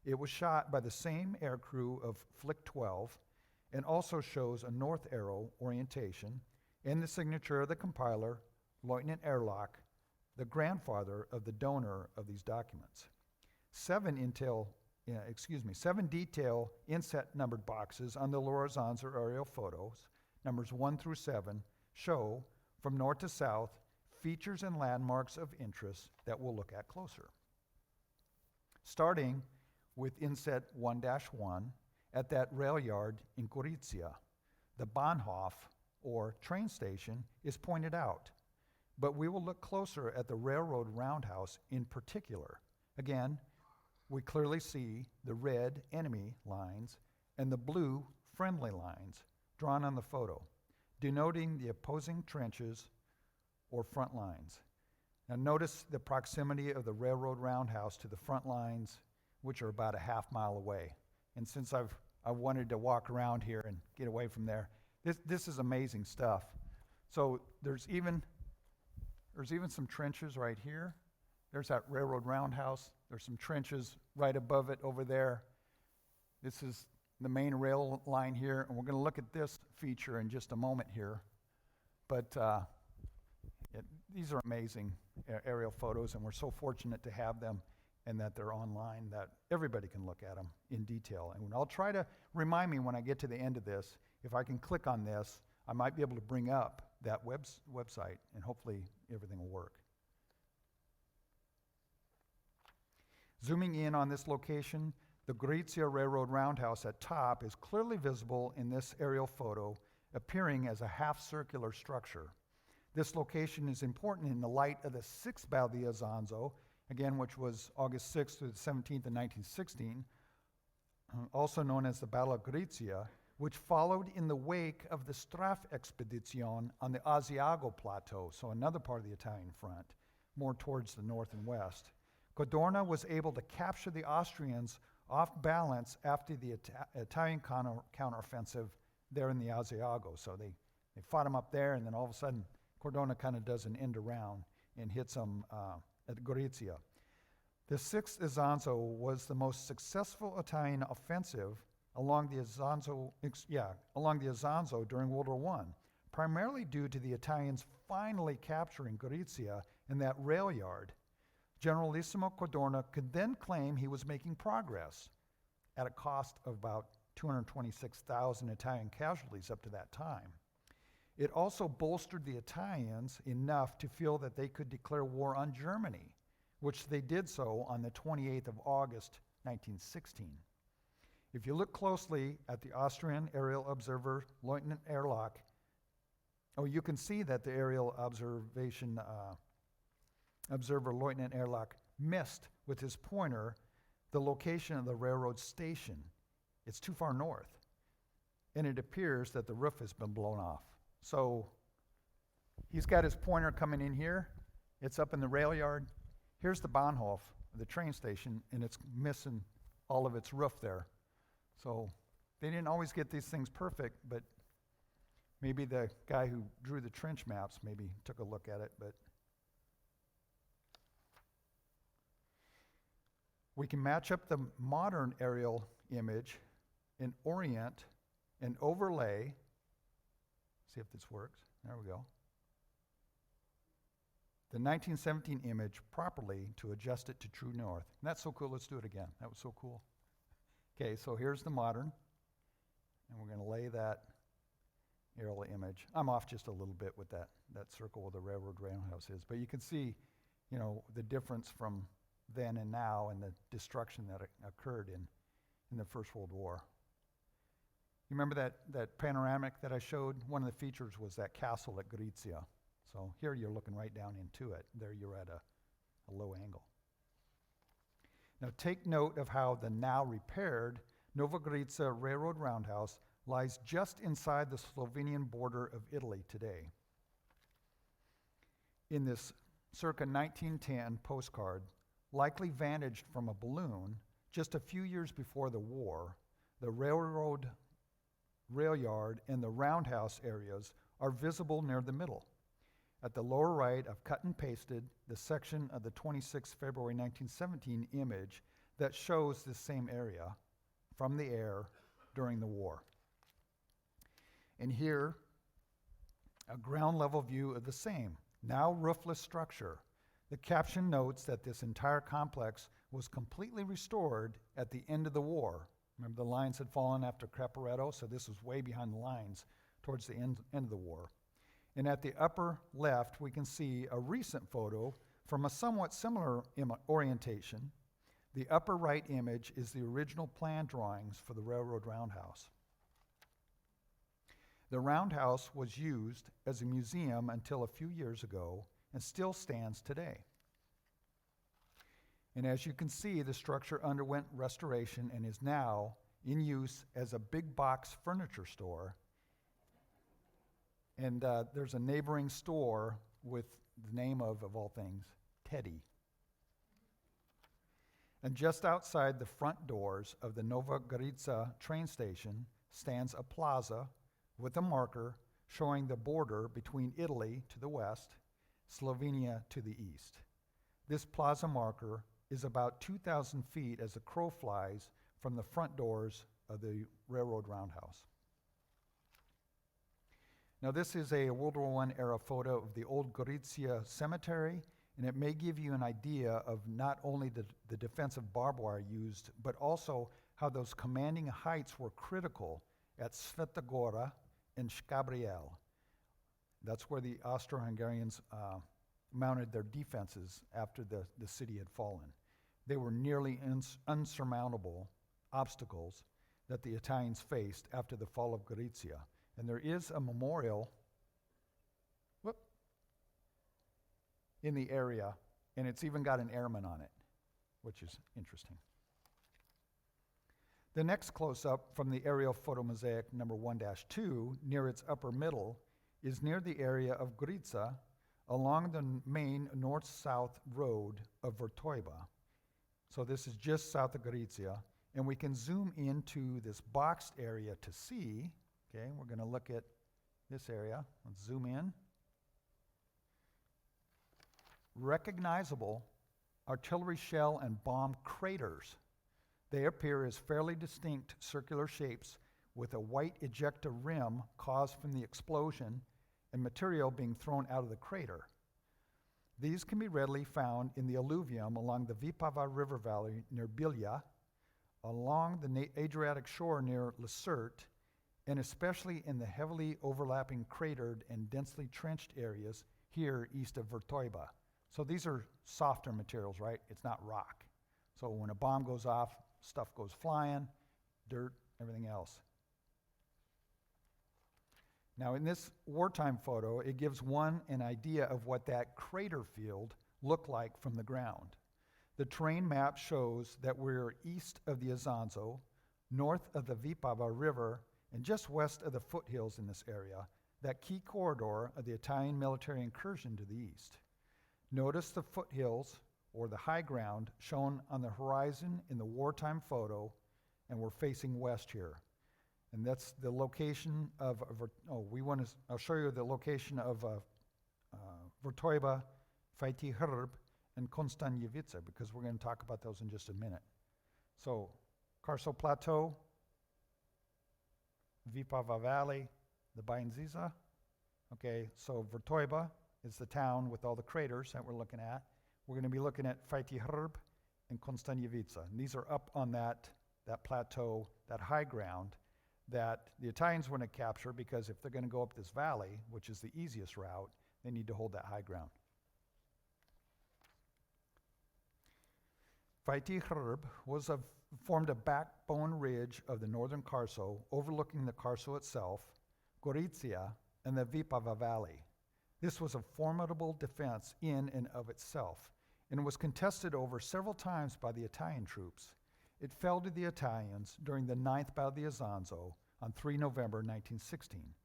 It was shot by the same aircrew of Flick 12 and also shows a north arrow orientation and the signature of the compiler, Lieutenant Erlach, the grandfather of the donor of these documents. 7 detail inset numbered boxes on the Isonzo aerial photos, numbers 1 through 7, show, from north to south, features and landmarks of interest that we'll look at closer. Starting with inset 1-1 at that rail yard in Gorizia, the Bahnhof, or train station, is pointed out, but we will look closer at the railroad roundhouse in particular. Again, we clearly see the red enemy lines and the blue friendly lines drawn on the photo, denoting the opposing trenches or front lines. Now notice the proximity of the railroad roundhouse to the front lines, which are about a half mile away. And since I wanted to walk around here and get away from there, this is amazing stuff. So there's even some trenches right here. There's that railroad roundhouse. There's some trenches right above it over there. This is the main rail line here, and we're going to look at this feature in just a moment here. But these are amazing aerial photos, and we're so fortunate to have them and that they're online, that everybody can look at them in detail. And I'll try to remind me when I get to the end of this, if I can click on this, I might be able to bring up that website, and hopefully everything will work. Zooming in on this location, the Gorizia Railroad Roundhouse at top is clearly visible in this aerial photo, appearing as a half-circular structure. This location is important in the light of the 6th Battle of the Isonzo, again, which was August 6th through the 17th of 1916, also known as the Battle of Gorizia, which followed in the wake of the Strafexpedition on the Asiago Plateau, so another part of the Italian front, more towards the north and west. Cadorna was able to capture the Austrians off balance after the Italian counteroffensive there in the Asiago. So they fought them up there, and then all of a sudden, Cadorna kind of does an end around and hits them at Gorizia. The 6th Isonzo was the most successful Italian offensive along the Isonzo during World War I, primarily due to the Italians finally capturing Gorizia in that rail yard. Generalissimo Cadorna could then claim he was making progress at a cost of about 226,000 Italian casualties up to that time. It also bolstered the Italians enough to feel that they could declare war on Germany, which they did so on the 28th of August, 1916. If you look closely at the Austrian aerial observer, Lieutenant Erlach, you can see that the aerial observer, Lieutenant Erlach, missed with his pointer the location of the railroad station. It's too far north, and it appears that the roof has been blown off. So he's got his pointer coming in here. It's up in the rail yard. Here's the Bahnhof, the train station, and it's missing all of its roof there. So they didn't always get these things perfect, but maybe the guy who drew the trench maps maybe took a look at it. But we can match up the modern aerial image and orient and overlay. See if this works. There we go. The 1917 image properly to adjust it to true north. And that's so cool. Let's do it again. That was so cool. Okay, so here's the modern. And we're going to lay that aerial image. I'm off just a little bit with that circle where the railroad roundhouse is. But you can see, the difference from then and now and the destruction that occurred in the First World War. You remember that panoramic that I showed? One of the features was that castle at Gorizia. So here you're looking right down into it. There you're at a low angle. Now take note of how the now repaired Nova Gorizia Railroad Roundhouse lies just inside the Slovenian border of Italy today. In this circa 1910 postcard, likely vanaged from a balloon just a few years before the war, the rail yard and the roundhouse areas are visible near the middle. At the lower right, I've cut and pasted the section of the 26 February 1917 image that shows this same area from the air during the war. And here, a ground level view of the same, now roofless structure. The caption notes that this entire complex was completely restored at the end of the war. Remember, the lines had fallen after Caporetto, so this was way behind the lines towards the end of the war. And at the upper left, we can see a recent photo from a somewhat similar orientation. The upper right image is the original plan drawings for the railroad roundhouse. The roundhouse was used as a museum until a few years ago and still stands today. And as you can see, the structure underwent restoration and is now in use as a big box furniture store. And there's a neighboring store with the name of all things, Teddy. And just outside the front doors of the Nova Gorizia train station stands a plaza with a marker showing the border between Italy to the west, Slovenia to the east. This plaza marker is about 2,000 feet as a crow flies from the front doors of the railroad roundhouse. Now this is a World War I era photo of the old Gorizia cemetery, and it may give you an idea of not only the defensive barbed wire used, but also how those commanding heights were critical at Sveta Gora and Škabriel. That's where the Austro-Hungarians mounted their defenses after the city had fallen. They were nearly unsurmountable obstacles that the Italians faced after the fall of Gorizia. And there is a memorial in the area, and it's even got an airman on it, which is interesting. The next close-up from the aerial photo mosaic number 1-2, near its upper middle, is near the area of Gorizia, along the main north-south road of Vipava. So this is just south of Gorizia, and we can zoom into this boxed area to see. Okay, we're going to look at this area. Let's zoom in. Recognizable artillery shell and bomb craters. They appear as fairly distinct circular shapes with a white ejecta rim caused from the explosion and material being thrown out of the crater. These can be readily found in the alluvium along the Vipava River Valley near Bilia, along the Adriatic shore near Lacerte, and especially in the heavily overlapping cratered and densely trenched areas here east of Vipava. So these are softer materials, right? It's not rock. So when a bomb goes off, stuff goes flying, dirt, everything else. Now in this wartime photo, it gives one an idea of what that crater field looked like from the ground. The terrain map shows that we're east of the Isonzo, north of the Vipava River, and just west of the foothills in this area, that key corridor of the Italian military incursion to the east. Notice the foothills, or the high ground, shown on the horizon in the wartime photo, and we're facing west here. And that's the location of, I'll show you the location of Vipava, Faiti Hrb, and Konstanjevica, because we're going to talk about those in just a minute. So, Carso Plateau, Vipava Valley, the Bainsizza. Okay, so Vipava is the town with all the craters that we're looking at. We're going to be looking at Faiti Hrb and Konstanjevica. And these are up on that plateau, that high ground, that the Italians want to capture, because if they're going to go up this valley, which is the easiest route, they need to hold that high ground. Faiti Hrb formed a backbone ridge of the northern Carso, overlooking the Carso itself, Gorizia, and the Vipava Valley. This was a formidable defense in and of itself, and was contested over several times by the Italian troops. It fell to the Italians during the 9th Battle of the Isonzo on 3 November 1916,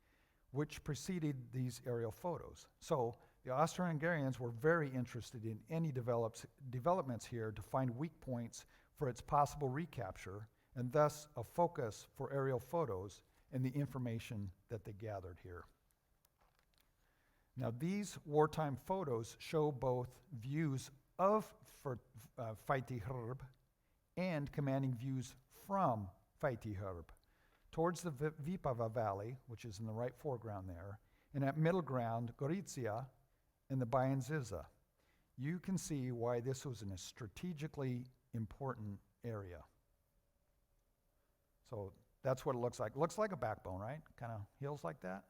which preceded these aerial photos. So the Austro-Hungarians were very interested in any developments here to find weak points for its possible recapture, and thus a focus for aerial photos and the information that they gathered here. Now these wartime photos show both views of Faiti Hrb and commanding views from Faiti Hrb towards the Vipava Valley, which is in the right foreground there, and at middle ground, Gorizia and the Bainsizza. You can see why this was a strategically important area. So that's what it looks like. Looks like a backbone, right? Kind of hills like that.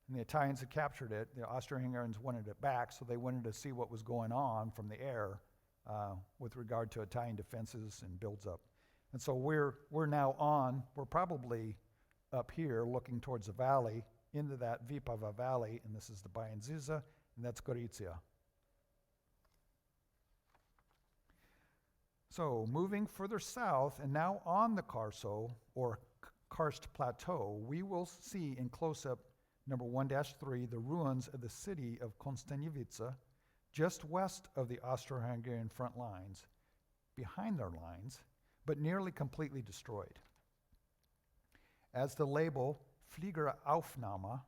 And the Italians had captured it. The Austro-Hungarians wanted it back, so they wanted to see what was going on from the air with regard to Italian defenses and builds up. And so we're probably up here looking towards the valley, into that Vipava Valley, and this is the Bainsizza, and that's Gorizia. So moving further south, and now on the Carso, or Karst Plateau, we will see in close-up number 1-3 the ruins of the city of Konstanjevica, just west of the Austro-Hungarian front lines, behind their lines, but nearly completely destroyed. As the label Fliegeraufnahme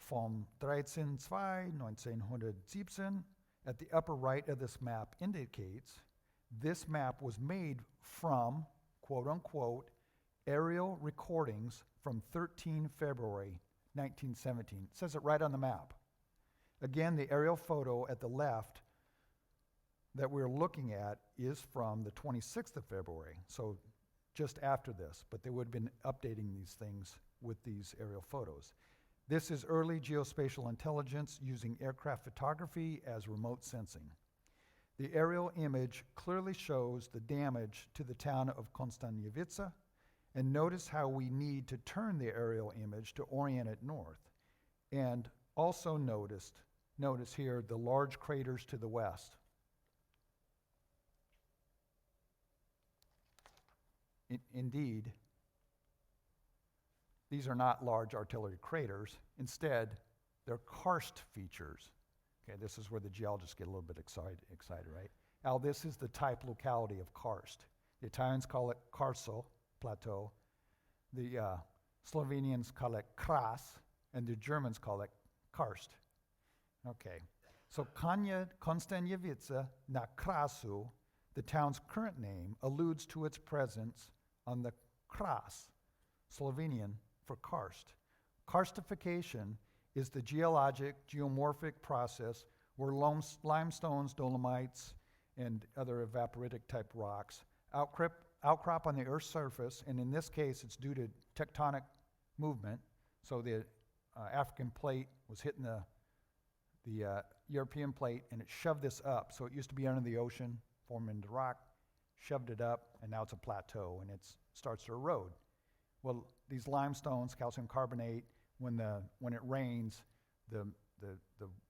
vom 13.2.1917 at the upper right of this map indicates, this map was made from, quote-unquote, aerial recordings from 13 February 1917. It says it right on the map. Again, the aerial photo at the left that we're looking at is from the 26th of February, so just after this, but they would have been updating these things with these aerial photos. This is early geospatial intelligence using aircraft photography as remote sensing. The aerial image clearly shows the damage to the town of Konstanjevica, and notice how we need to turn the aerial image to orient it north. And also notice here the large craters to the west. Indeed, these are not large artillery craters. Instead, they're karst features. Okay, this is where the geologists get a little bit excited, right? Now, this is the type locality of karst. The Italians call it Carso Plateau. The Slovenians call it Kras, and the Germans call it Karst. Okay, so Konstanjevica na Krasu, the town's current name, alludes to its presence on the Kras, Slovenian for karst. Karstification is the geomorphic process where limestones, dolomites, and other evaporitic type rocks outcrop on the Earth's surface, and in this case, it's due to tectonic movement. So the African plate was hitting the European plate, and it shoved this up. So it used to be under the ocean, formed into rock, shoved it up, and now it's a plateau, and it starts to erode. Well, these limestones, calcium carbonate, when it rains, the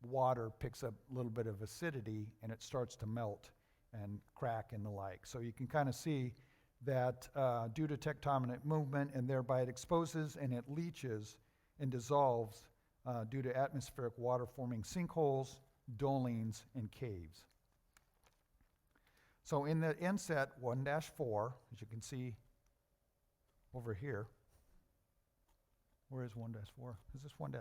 water picks up a little bit of acidity, and it starts to melt and crack and the like. So you can kind of see that due to tectonic movement, and thereby it exposes and it leaches and dissolves due to atmospheric water forming sinkholes, dolines, and caves. So in the inset 1-4, as you can see over here, where is 1-4? Is this 1-5?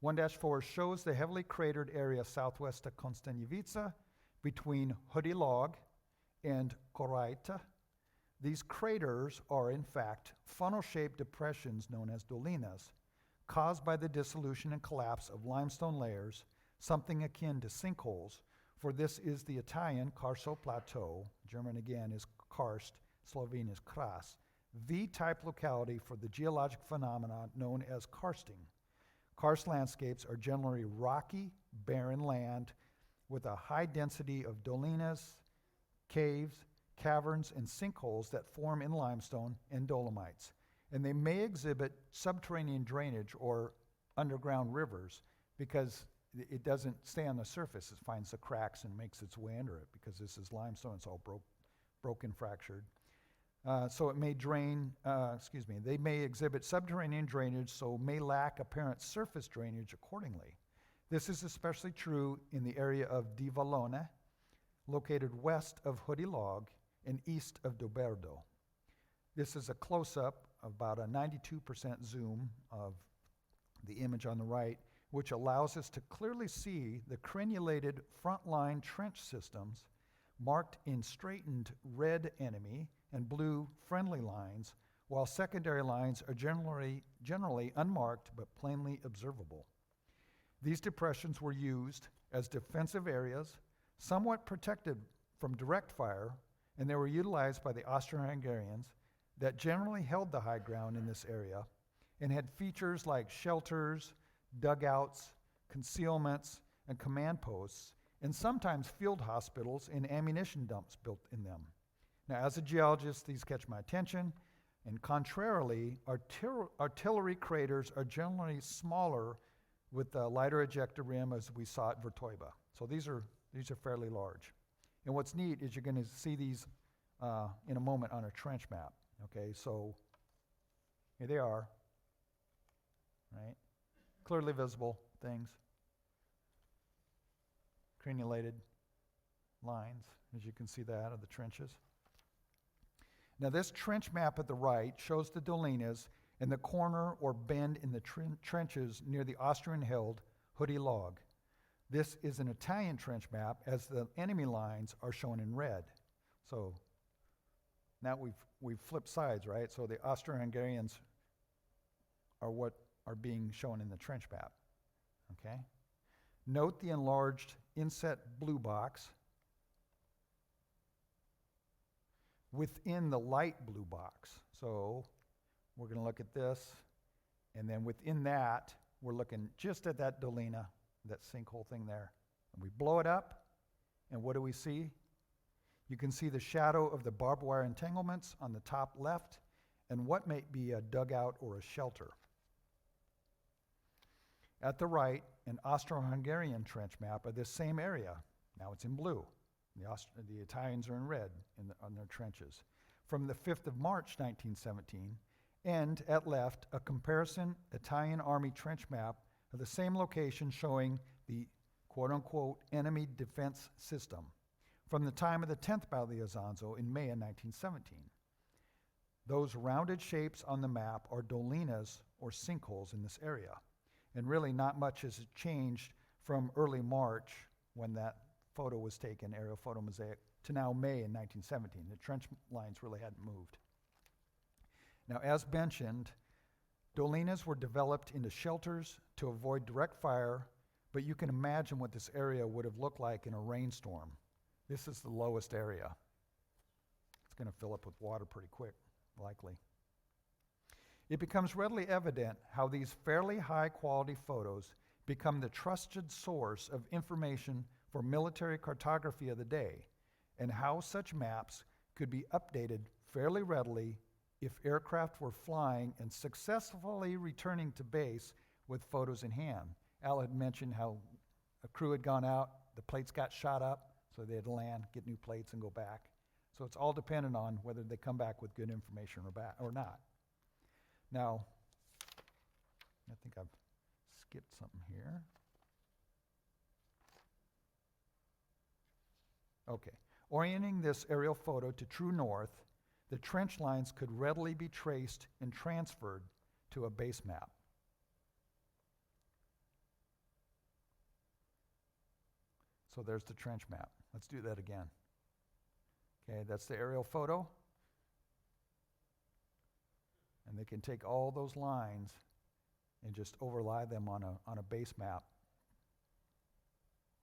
1-4 shows the heavily cratered area southwest of Konstanjevica between Hoodie Log and Koraita. These craters are, in fact, funnel-shaped depressions known as dolinas, caused by the dissolution and collapse of limestone layers, something akin to sinkholes, for this is the Italian Carso Plateau, German again is Karst, Slovene is Kras, the type locality for the geologic phenomenon known as karsting. Karst landscapes are generally rocky, barren land with a high density of dolinas, caves, caverns, and sinkholes that form in limestone and dolomites. And they may exhibit subterranean drainage or underground rivers because it doesn't stay on the surface. It finds the cracks and makes its way under it because this is limestone. It's all broken, fractured. So it may they may exhibit subterranean drainage, so may lack apparent surface drainage accordingly. This is especially true in the area of Di Vallone, located west of Hoodie Log and east of Doberdo. This is a close-up, about a 92% zoom of the image on the right, which allows us to clearly see the crenulated frontline trench systems marked in straightened red enemy and blue friendly lines, while secondary lines are generally unmarked but plainly observable. These depressions were used as defensive areas, somewhat protected from direct fire, and they were utilized by the Austro-Hungarians that generally held the high ground in this area and had features like shelters, dugouts, concealments, and command posts, and sometimes field hospitals and ammunition dumps built in them. Now, as a geologist, these catch my attention, and contrarily, artillery craters are generally smaller with a lighter ejector rim, as we saw at Vertoiba. So these are fairly large. And what's neat is you're going to see these in a moment on a trench map. Okay, so here they are, right? Clearly visible things. Crenulated lines, as you can see that, of the trenches. Now this trench map at the right shows the dolinas in the corner or bend in the trenches near the Austrian-held Hoodie Log. This is an Italian trench map, as the enemy lines are shown in red. So now we've flipped sides, right? So the Austro-Hungarians are what are being shown in the trench map, okay? Note the enlarged inset blue box within the light blue box. So we're going to look at this, and then within that, we're looking just at that dolina, that sinkhole thing there. And we blow it up, and what do we see? You can see the shadow of the barbed wire entanglements on the top left, and what may be a dugout or a shelter. At the right, an Austro-Hungarian trench map of this same area. Now it's in blue. The Italians are in red on their trenches. From the 5th of March, 1917, and at left, a comparison Italian Army trench map of the same location showing the quote-unquote enemy defense system from the time of the 10th Battle of the Isonzo in May of 1917. Those rounded shapes on the map are dolinas or sinkholes in this area. And really not much has changed from early March when that photo was taken, aerial photo mosaic, to now May in 1917. The trench lines really hadn't moved. Now, as mentioned, dolinas were developed into shelters to avoid direct fire, but you can imagine what this area would have looked like in a rainstorm. This is the lowest area. going to fill up with water pretty quick, likely. It becomes readily evident how these fairly high-quality photos become the trusted source of information for military cartography of the day, and how such maps could be updated fairly readily if aircraft were flying and successfully returning to base with photos in hand. Al had mentioned how a crew had gone out, the plates got shot up, so they had to land, get new plates, and go back. So it's all dependent on whether they come back with good information or not. Now, I think I've skipped something here. Okay, orienting this aerial photo to true north, the trench lines could readily be traced and transferred to a base map. So there's the trench map. Let's do that again. Okay, that's the aerial photo. And they can take all those lines and just overlay them on a base map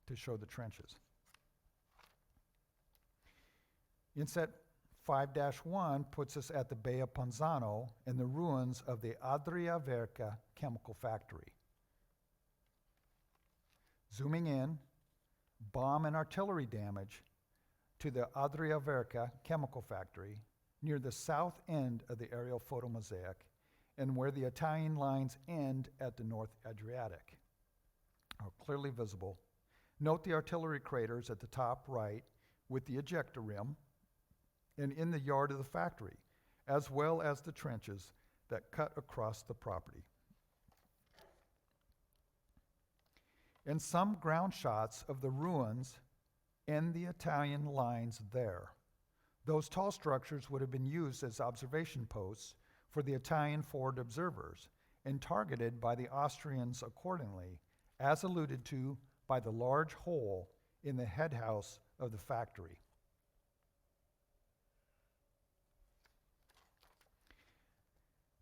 to show the trenches. Inset 5-1 puts us at the Bay of Ponzano and the ruins of the Adriatic chemical factory. Zooming in, bomb and artillery damage to the Adriatic chemical factory near the south end of the aerial photo mosaic and where the Italian lines end at the North Adriatic are clearly visible. Note the artillery craters at the top right with the ejector rim and in the yard of the factory, as well as the trenches that cut across the property. And some ground shots of the ruins and the Italian lines there. Those tall structures would have been used as observation posts for the Italian forward observers and targeted by the Austrians accordingly, as alluded to by the large hole in the head house of the factory.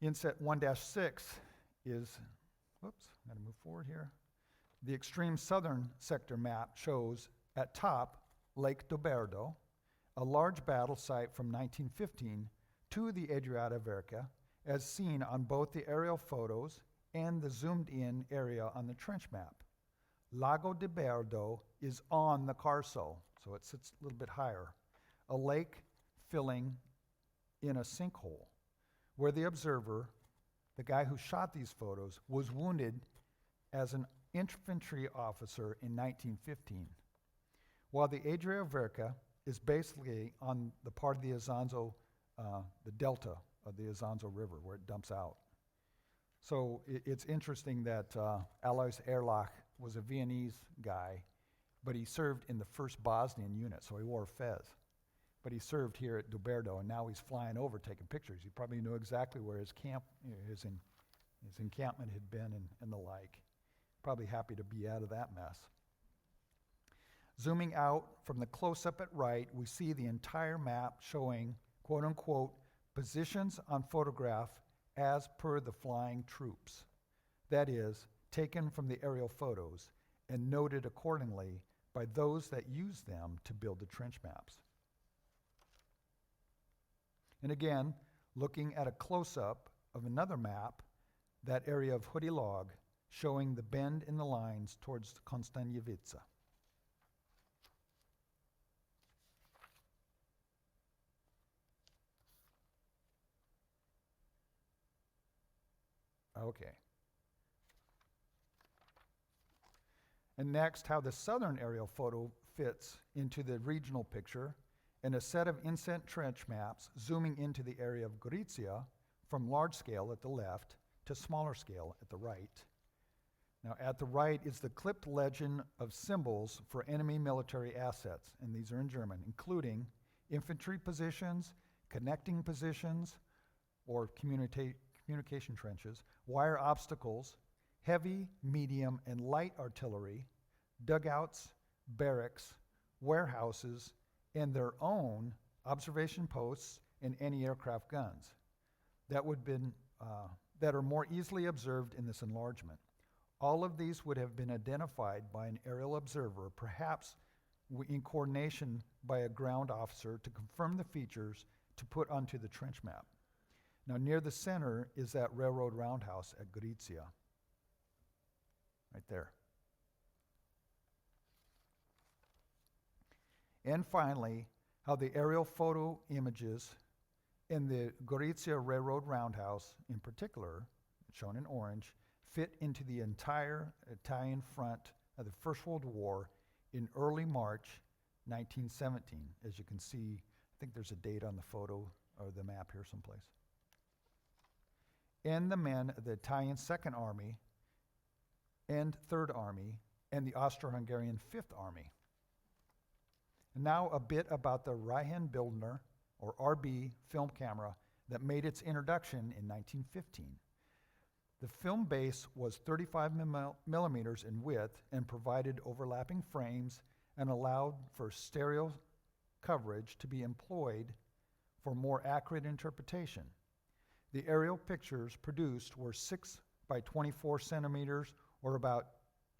Inset 1-6 is, whoops, I'm going to move forward here. The extreme southern sector map shows at top Lake Doberdo, a large battle site from 1915 to the Adriatic, as seen on both the aerial photos and the zoomed in area on the trench map. Lago di Berdo is on the Carso, so it sits a little bit higher, a lake filling in a sinkhole, where the observer, the guy who shot these photos, was wounded as an infantry officer in 1915. While the Adriatic is basically on the part of the Isonzo, the delta of the Isonzo River, where it dumps out. So it's interesting that Alois Erlach was a Viennese guy, but he served in the 1st Bosnian unit, so he wore a fez. But he served here at Doberdo, and now he's flying over taking pictures. He probably knew exactly where his encampment had been and the like. Probably happy to be out of that mess. Zooming out from the close-up at right, we see the entire map showing, quote-unquote, positions on photograph as per the flying troops. That is, taken from the aerial photos and noted accordingly by those that use them to build the trench maps. And again, looking at a close-up of another map, that area of Hoodie Log, showing the bend in the lines towards Konstanjevica. Okay. And next, how the southern aerial photo fits into the regional picture, and a set of inset trench maps zooming into the area of Gorizia from large scale at the left to smaller scale at the right. Now, at the right is the clipped legend of symbols for enemy military assets, and these are in German, including infantry positions, connecting positions, or communication trenches, wire obstacles, heavy, medium, and light artillery, dugouts, barracks, warehouses, and their own observation posts and anti-aircraft guns that are more easily observed in this enlargement. All of these would have been identified by an aerial observer, perhaps in coordination by a ground officer, to confirm the features to put onto the trench map. Now, near the center is that railroad roundhouse at Gorizia, right there. And finally, how the aerial photo images in the Gorizia Railroad Roundhouse, in particular, shown in orange, fit into the entire Italian front of the First World War in early March 1917. As you can see, I think there's a date on the photo or the map here someplace. And the men of the Italian Second Army and Third Army and the Austro-Hungarian Fifth Army. And now a bit about the Reihenbildner, or RB, film camera that made its introduction in 1915. The film base was 35 millimeters in width and provided overlapping frames and allowed for stereo coverage to be employed for more accurate interpretation. The aerial pictures produced were 6 by 24 centimeters, or about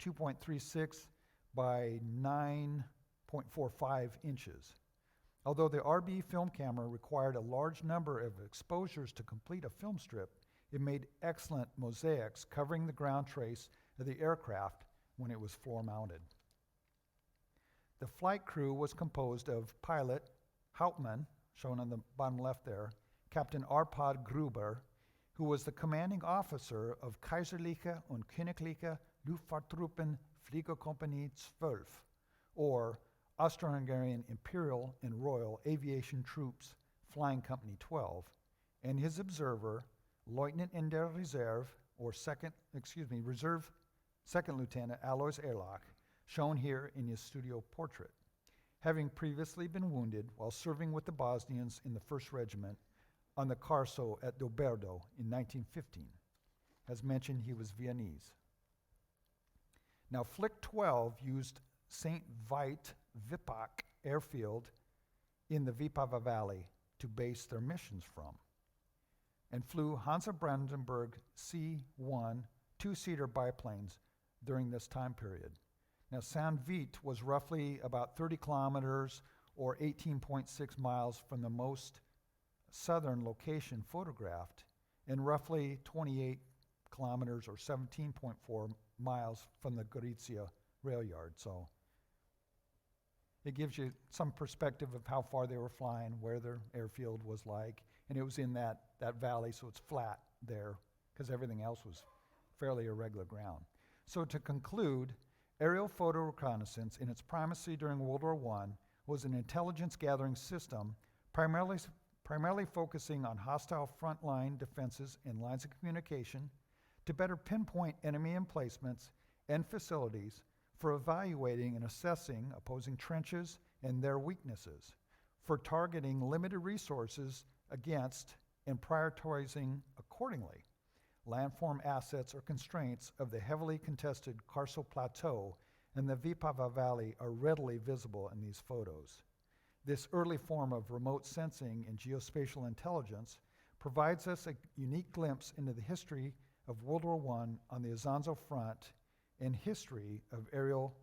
2.36 by 9.45 inches. Although the RB film camera required a large number of exposures to complete a film strip, it made excellent mosaics covering the ground trace of the aircraft when it was floor mounted. The flight crew was composed of pilot Hauptmann, shown on the bottom left there, Captain Arpad Gruber, who was the commanding officer of Kaiserliche und Königliche Luftfahrttruppen Fliegerkompanie 12, or Austro-Hungarian Imperial and Royal Aviation Troops Flying Company 12, and his observer, Lieutenant in der Reserve, or Reserve Second Lieutenant Alois Erlach, shown here in his studio portrait, having previously been wounded while serving with the Bosnians in the 1st Regiment on the Carso at Doberdo in 1915. As mentioned, he was Viennese. Now, Flick 12 used St. Veit Vipak Airfield in the Vipava Valley to base their missions from, and flew Hansa-Brandenburg C.I 2-seater biplanes during this time period. Now, St. Veit was roughly about 30 kilometers or 18.6 miles from the most southern location photographed, and roughly 28 kilometers or 17.4 miles from the Gorizia rail yard. So it gives you some perspective of how far they were flying, where their airfield was like, and it was in that valley, so it's flat there, because everything else was fairly irregular ground. So to conclude, aerial photo reconnaissance in its primacy during World War I was an intelligence gathering system primarily focusing on hostile frontline defenses and lines of communication to better pinpoint enemy emplacements and facilities for evaluating and assessing opposing trenches and their weaknesses, for targeting limited resources against and prioritizing accordingly. Landform assets or constraints of the heavily contested Carso Plateau and the Vipava Valley are readily visible in these photos. This early form of remote sensing and geospatial intelligence provides us a unique glimpse into the history of World War I on the Isonzo Front and history of aerial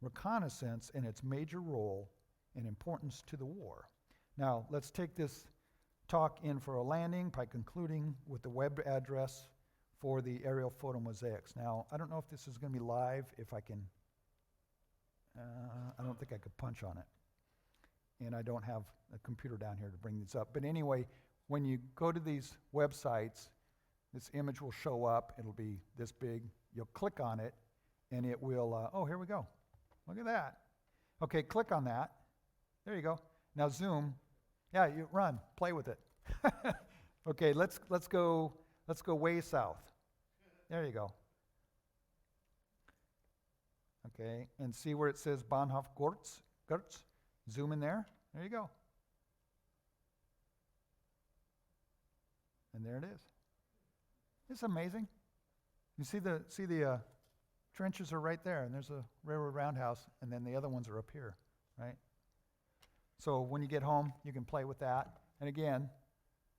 reconnaissance and its major role and importance to the war. Now, let's take this talk in for a landing by concluding with the web address for the aerial photo mosaics. Now, I don't know if this is going to be live, if I can, I don't think I could punch on it. And I don't have a computer down here to bring these up. But anyway, when you go to these websites, this image will show up. It'll be this big. You'll click on it, and it will, oh, here we go. Look at that. Okay, click on that. There you go. Now zoom. Yeah, you run, play with it. Okay, let's go way south. There you go. Okay, and see where it says Bahnhof Gorz? Zoom in there. There you go. And there it is. It's amazing. You see the trenches are right there, and there's a railroad roundhouse, and then the other ones are up here, right? So when you get home, you can play with that. And again,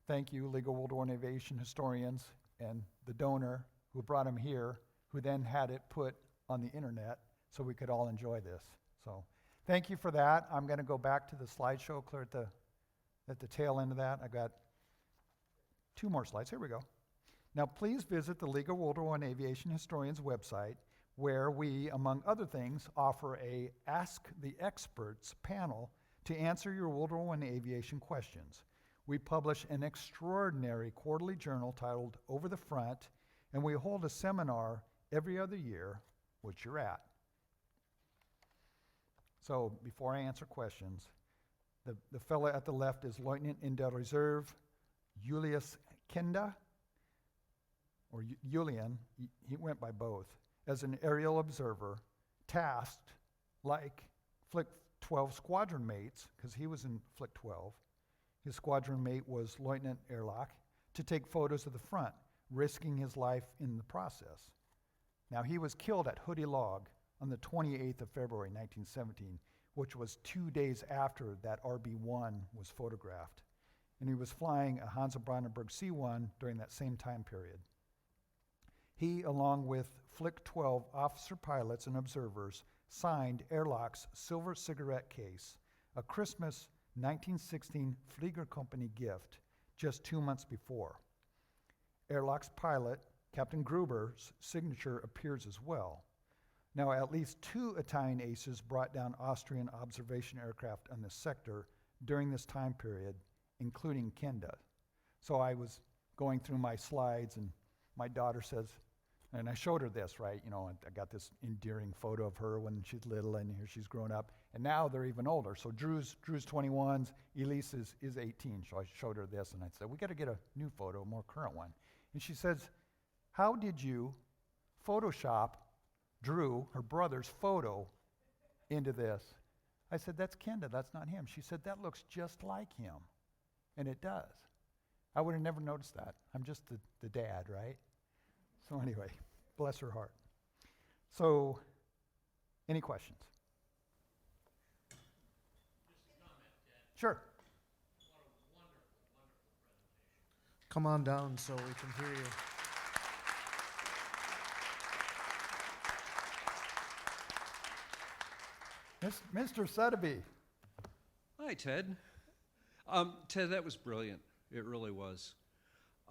thank you, League of World War Aviation historians, and the donor who brought them here, who then had it put on the internet so we could all enjoy this. So thank you for that. I'm going to go back to the slideshow, clear at the at the tail end of that. I got 2 more slides. Here we go. Now, please visit the League of World War I Aviation Historians website, where we, among other things, offer a Ask the Experts panel to answer your World War I aviation questions. We publish an extraordinary quarterly journal titled Over the Front, and we hold a seminar every other year, which you're at. So before I answer questions, the fellow at the left is Lieutenant in the Reserve Julius Kenda, or Julian, he went by both, as an aerial observer, tasked, like Flick 12 squadron mates, because he was in Flick 12, his squadron mate was Lieutenant Erlach, to take photos of the front, risking his life in the process. Now, he was killed at Hoodie Log on the 28th of February, 1917, which was 2 days after that RB-1 was photographed. And he was flying a Hansa-Brandenburg C.I during that same time period. He, along with Flick 12 officer pilots and observers, signed Erlach's silver cigarette case, a Christmas 1916 Flieger Company gift, just 2 months before. Erlach's pilot, Captain Gruber's signature appears as well. Now, at least 2 Italian aces brought down Austrian observation aircraft on this sector during this time period, including Kenda. So I was going through my slides, and my daughter says, and I showed her this, right? You know, I got this endearing photo of her when she's little, and here she's grown up. And now they're even older. So Drew's 21s, Elise is 18. So I showed her this, and I said, we got to get a new photo, a more current one. And she says, how did you Photoshop Drew, her brother's photo, into this? I said, that's Kenda, that's not him. She said, that looks just like him. And it does. I would have never noticed that. I'm just the dad, right? So anyway, bless her heart. So, any questions? Just a comment, Ted. Sure. What a wonderful, wonderful presentation. Come on down so we can hear you. Mr. Sotheby. Hi, Ted. Ted, that was brilliant. It really was.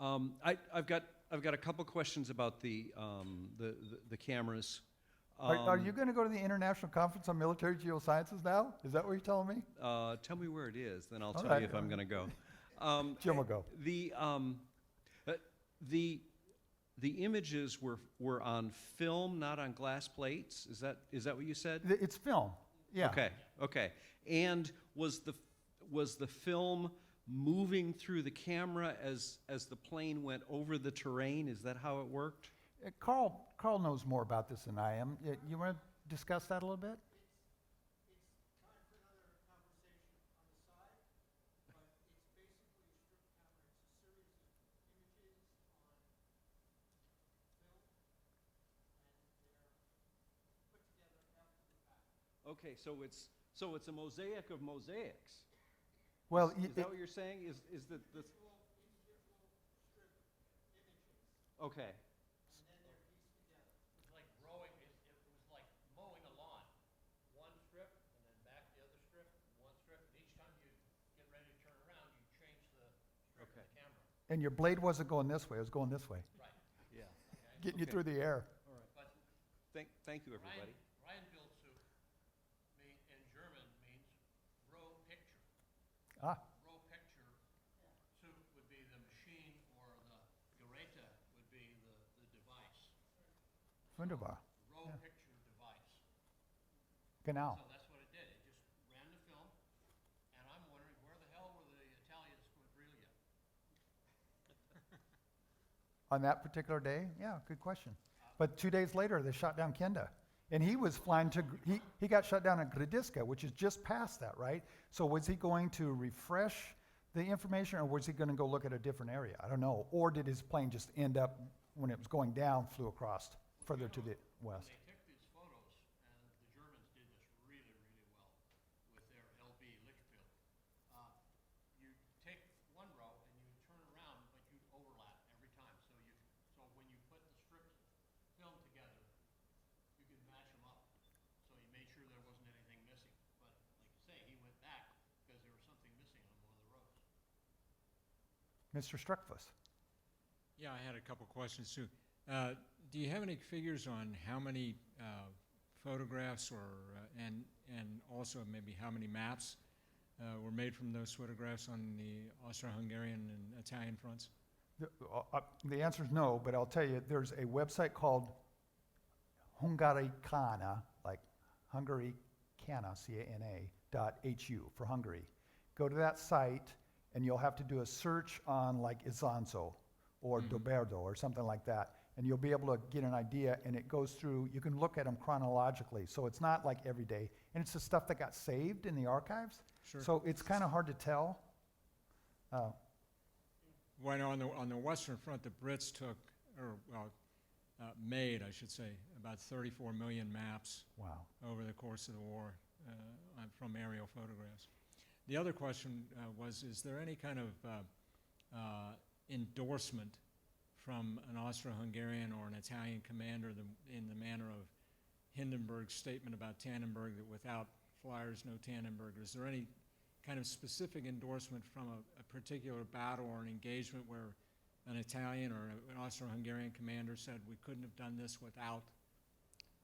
I've got a couple questions about the cameras. Are you going to go to the International Conference on Military Geosciences now? Is that what you're telling me? Tell me where it is, then I'll All tell right. you if I'm going to go. Jim will go. The images were on film, not on glass plates. Is that what you said? It's film. Yeah. Okay. And was the film moving through the camera as the plane went over the terrain? Is that how it worked? Carl knows more about this than I am. You want to discuss that a little bit? It's time for another conversation on the side, but it's basically a strip camera. It's a series of images on film, and they're put together after the fact. Okay, so it's a mosaic of mosaics. Well, Is that what you're saying? Is the Individual strip images, okay? and then they're pieced together. It was like growing, it was like mowing a lawn. One strip, and then back the other strip, one strip, and each time you get ready to turn around, you change the strip Okay. of the camera. and your blade wasn't going this way. It was going this way, Right. Yeah. getting you Okay. through the air. All right. But Thank you, everybody. Reihenbildner in German means row picture. Ah, Row picture suit would be the machine, or the Geräte would be the device. wunderbar. Row Yeah. picture device. Genau. So that's what it did. It just ran the film, and I'm wondering where the hell were the Italians quadrillia? On that particular day? Yeah, good question. But 2 days later, they shot down Kenda. And he was flying to, he got shot down at Gradiska, which is just past that, right? So was he going to refresh the information, or was he going to go look at a different area? I don't know. Or did his plane just end up, when it was going down, flew across further to the When west? they took these photos, and the Germans did this really, really well with their LB Lichtbild. You take one row and you turn around, but you overlap every time. So when you put the strips of film together, you can match them up. So you made sure there wasn't anything missing. But like you say, he went back because there was something missing on one of the rows. Mr. Struckfuss. Yeah, I had a couple questions too. Do you have any figures on how many photographs and also maybe how many maps were made from those photographs on the Austro-Hungarian and Italian fronts? The answer is no, but I'll tell you, there's a website called Hungaricana, like Hungary Cana, C-A-N-A, .hu for Hungary. Go to that site, and you'll have to do a search on like Isonzo or Doberdo or something like that, and you'll be able to get an idea, and it goes through, you can look at them chronologically, so it's not like every day, and it's the stuff that got saved in the archives, Sure. so it's kind of hard to tell. Well, on the Western Front, the Brits took, made, I should say, about 34 million maps Wow. over the course of the war from aerial photographs. The other question was, is there any kind of endorsement from an Austro-Hungarian or an Italian commander in the manner of Hindenburg's statement about Tannenberg, that without flyers, no Tannenberg? Is there any kind of specific endorsement from a particular battle or an engagement where an Italian or an Austro-Hungarian commander said we couldn't have done this without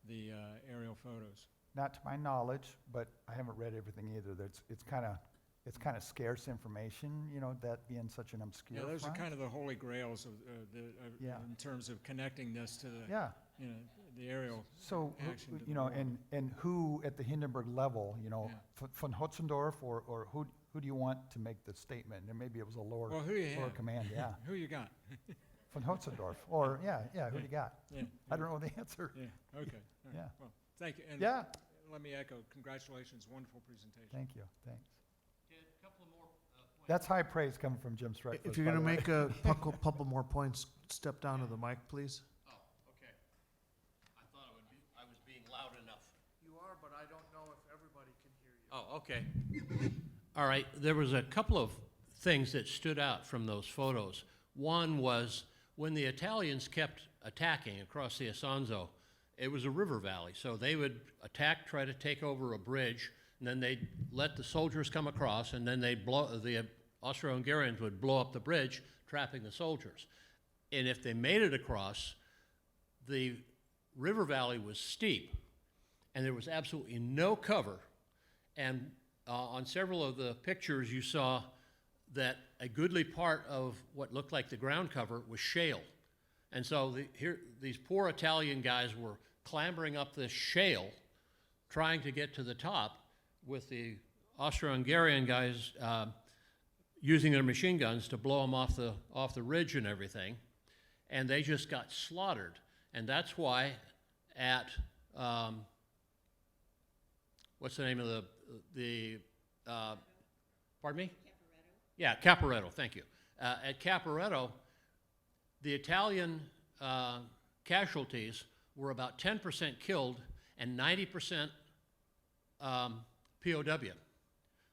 the aerial photos? Not to my knowledge, but I haven't read everything either. It's kind of scarce information, you know, that being such an obscure Yeah, those front. are kind of the holy grails of Yeah. in terms of connecting this to the Yeah. you know, the aerial So, action. to you the know, war. and who at the Hindenburg level, you know, Yeah. von Hotzendorf or who do you want to make the statement? And maybe it was a lower Well, who you lower have? command, yeah. Who you got? Von Hotzendorf, or who do you got? Yeah. I don't know the answer. Yeah. Okay. All right. Yeah. Well, thank you. And Yeah, let me echo congratulations. Wonderful presentation. thank you, thanks. Ted, a couple of more points. That's high praise coming from Jim Streckfus. If you're going to make a couple more points, step down to the mic, please. Oh, okay. I thought I was being loud enough. You are, but I don't know if everybody can hear you. Oh, okay. All right, there was a couple of things that stood out from those photos. One was when the Italians kept attacking across the Isonzo, it was a river valley, so they would attack, try to take over a bridge, and then they'd let the soldiers come across, and then the Austro-Hungarians would blow up the bridge, trapping the soldiers. And if they made it across, the river valley was steep, and there was absolutely no cover. And on several of the pictures, you saw that a goodly part of what looked like the ground cover was shale. And so these poor Italian guys were clambering up this shale, trying to get to the top, with the Austro-Hungarian guys using their machine guns to blow them off the ridge and everything. And they just got slaughtered. And that's why at, what's the name of the pardon me? Caporetto. Yeah, Caporetto, thank you. At Caporetto, the Italian casualties were about 10% killed and 90% POW.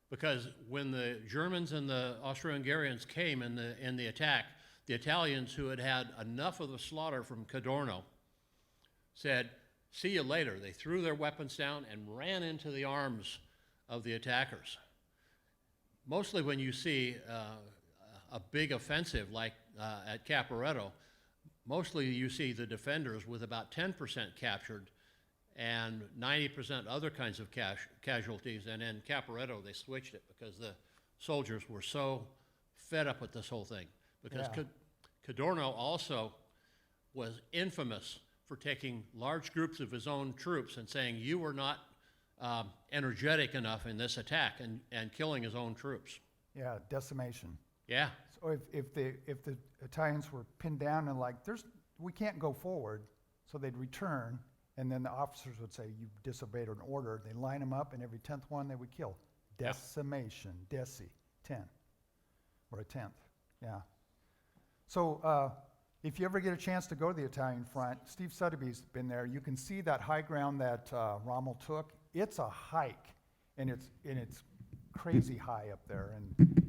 Because when the Germans and the Austro-Hungarians came in the attack, the Italians, who had had enough of the slaughter from Cadorno, said, "See you later." They threw their weapons down and ran into the arms of the attackers. Mostly when you see a big offensive like at Caporetto, mostly you see the defenders with about 10% captured and 90% other kinds of casualties. And in Caporetto, they switched it because the soldiers were so fed up with this whole thing. Because Yeah. Cadorno also was infamous for taking large groups of his own troops and saying, "You were not energetic enough in this attack," and killing his own troops. Yeah, decimation. Yeah. So if the Italians were pinned down and like, we can't go forward, so they'd return, and then the officers would say, "You disobeyed an order." They line them up, and every 10th one they would kill. Decimation, 10, or a 10th, yeah. So if you ever get a chance to go to the Italian front, Steve Sotheby's been there. You can see that high ground that Rommel took. It's a hike, and it's crazy high up there.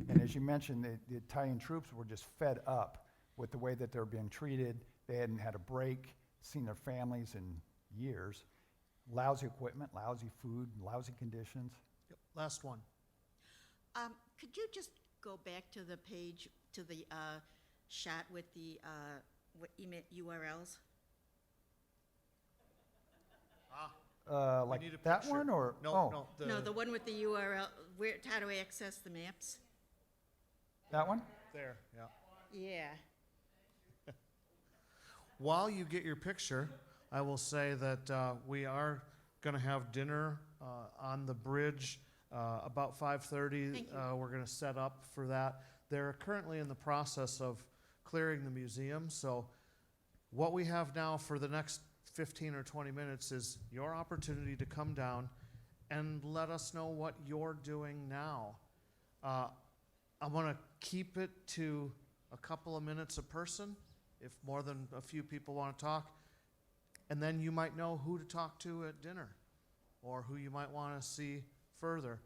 And as you mentioned, the Italian troops were just fed up with the way that they're being treated. They hadn't had a break, seen their families in years. Lousy equipment, lousy food, lousy conditions. Last one. Could you just go back to the page to the shot with the what URLs? Like need a that picture. one, or? No, oh, no. No, the one with the URL. Where? How do I access the maps? That one? There, yeah. Yeah. While you get your picture, I will say that we are going to have dinner on the bridge about 5:30. Thank you. We're going to set up for that. They're currently in the process of clearing the museum, so what we have now for the next 15 or 20 minutes is your opportunity to come down and let us know what you're doing now. I'm going to keep it to a couple of minutes a person, if more than a few people want to talk. And then you might know who to talk to at dinner or who you might want to see further.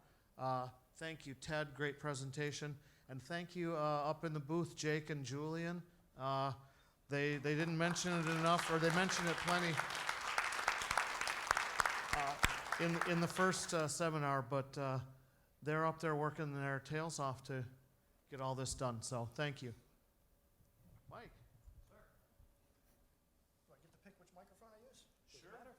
Thank you, Ted. Great presentation. And thank you up in the booth, Jake and Julian. They didn't mention it enough, or they mentioned it plenty in the first seminar, but they're up there working their tails off to get all this done. So thank you. Mike. Do I get to pick which microphone I use? Does it matter?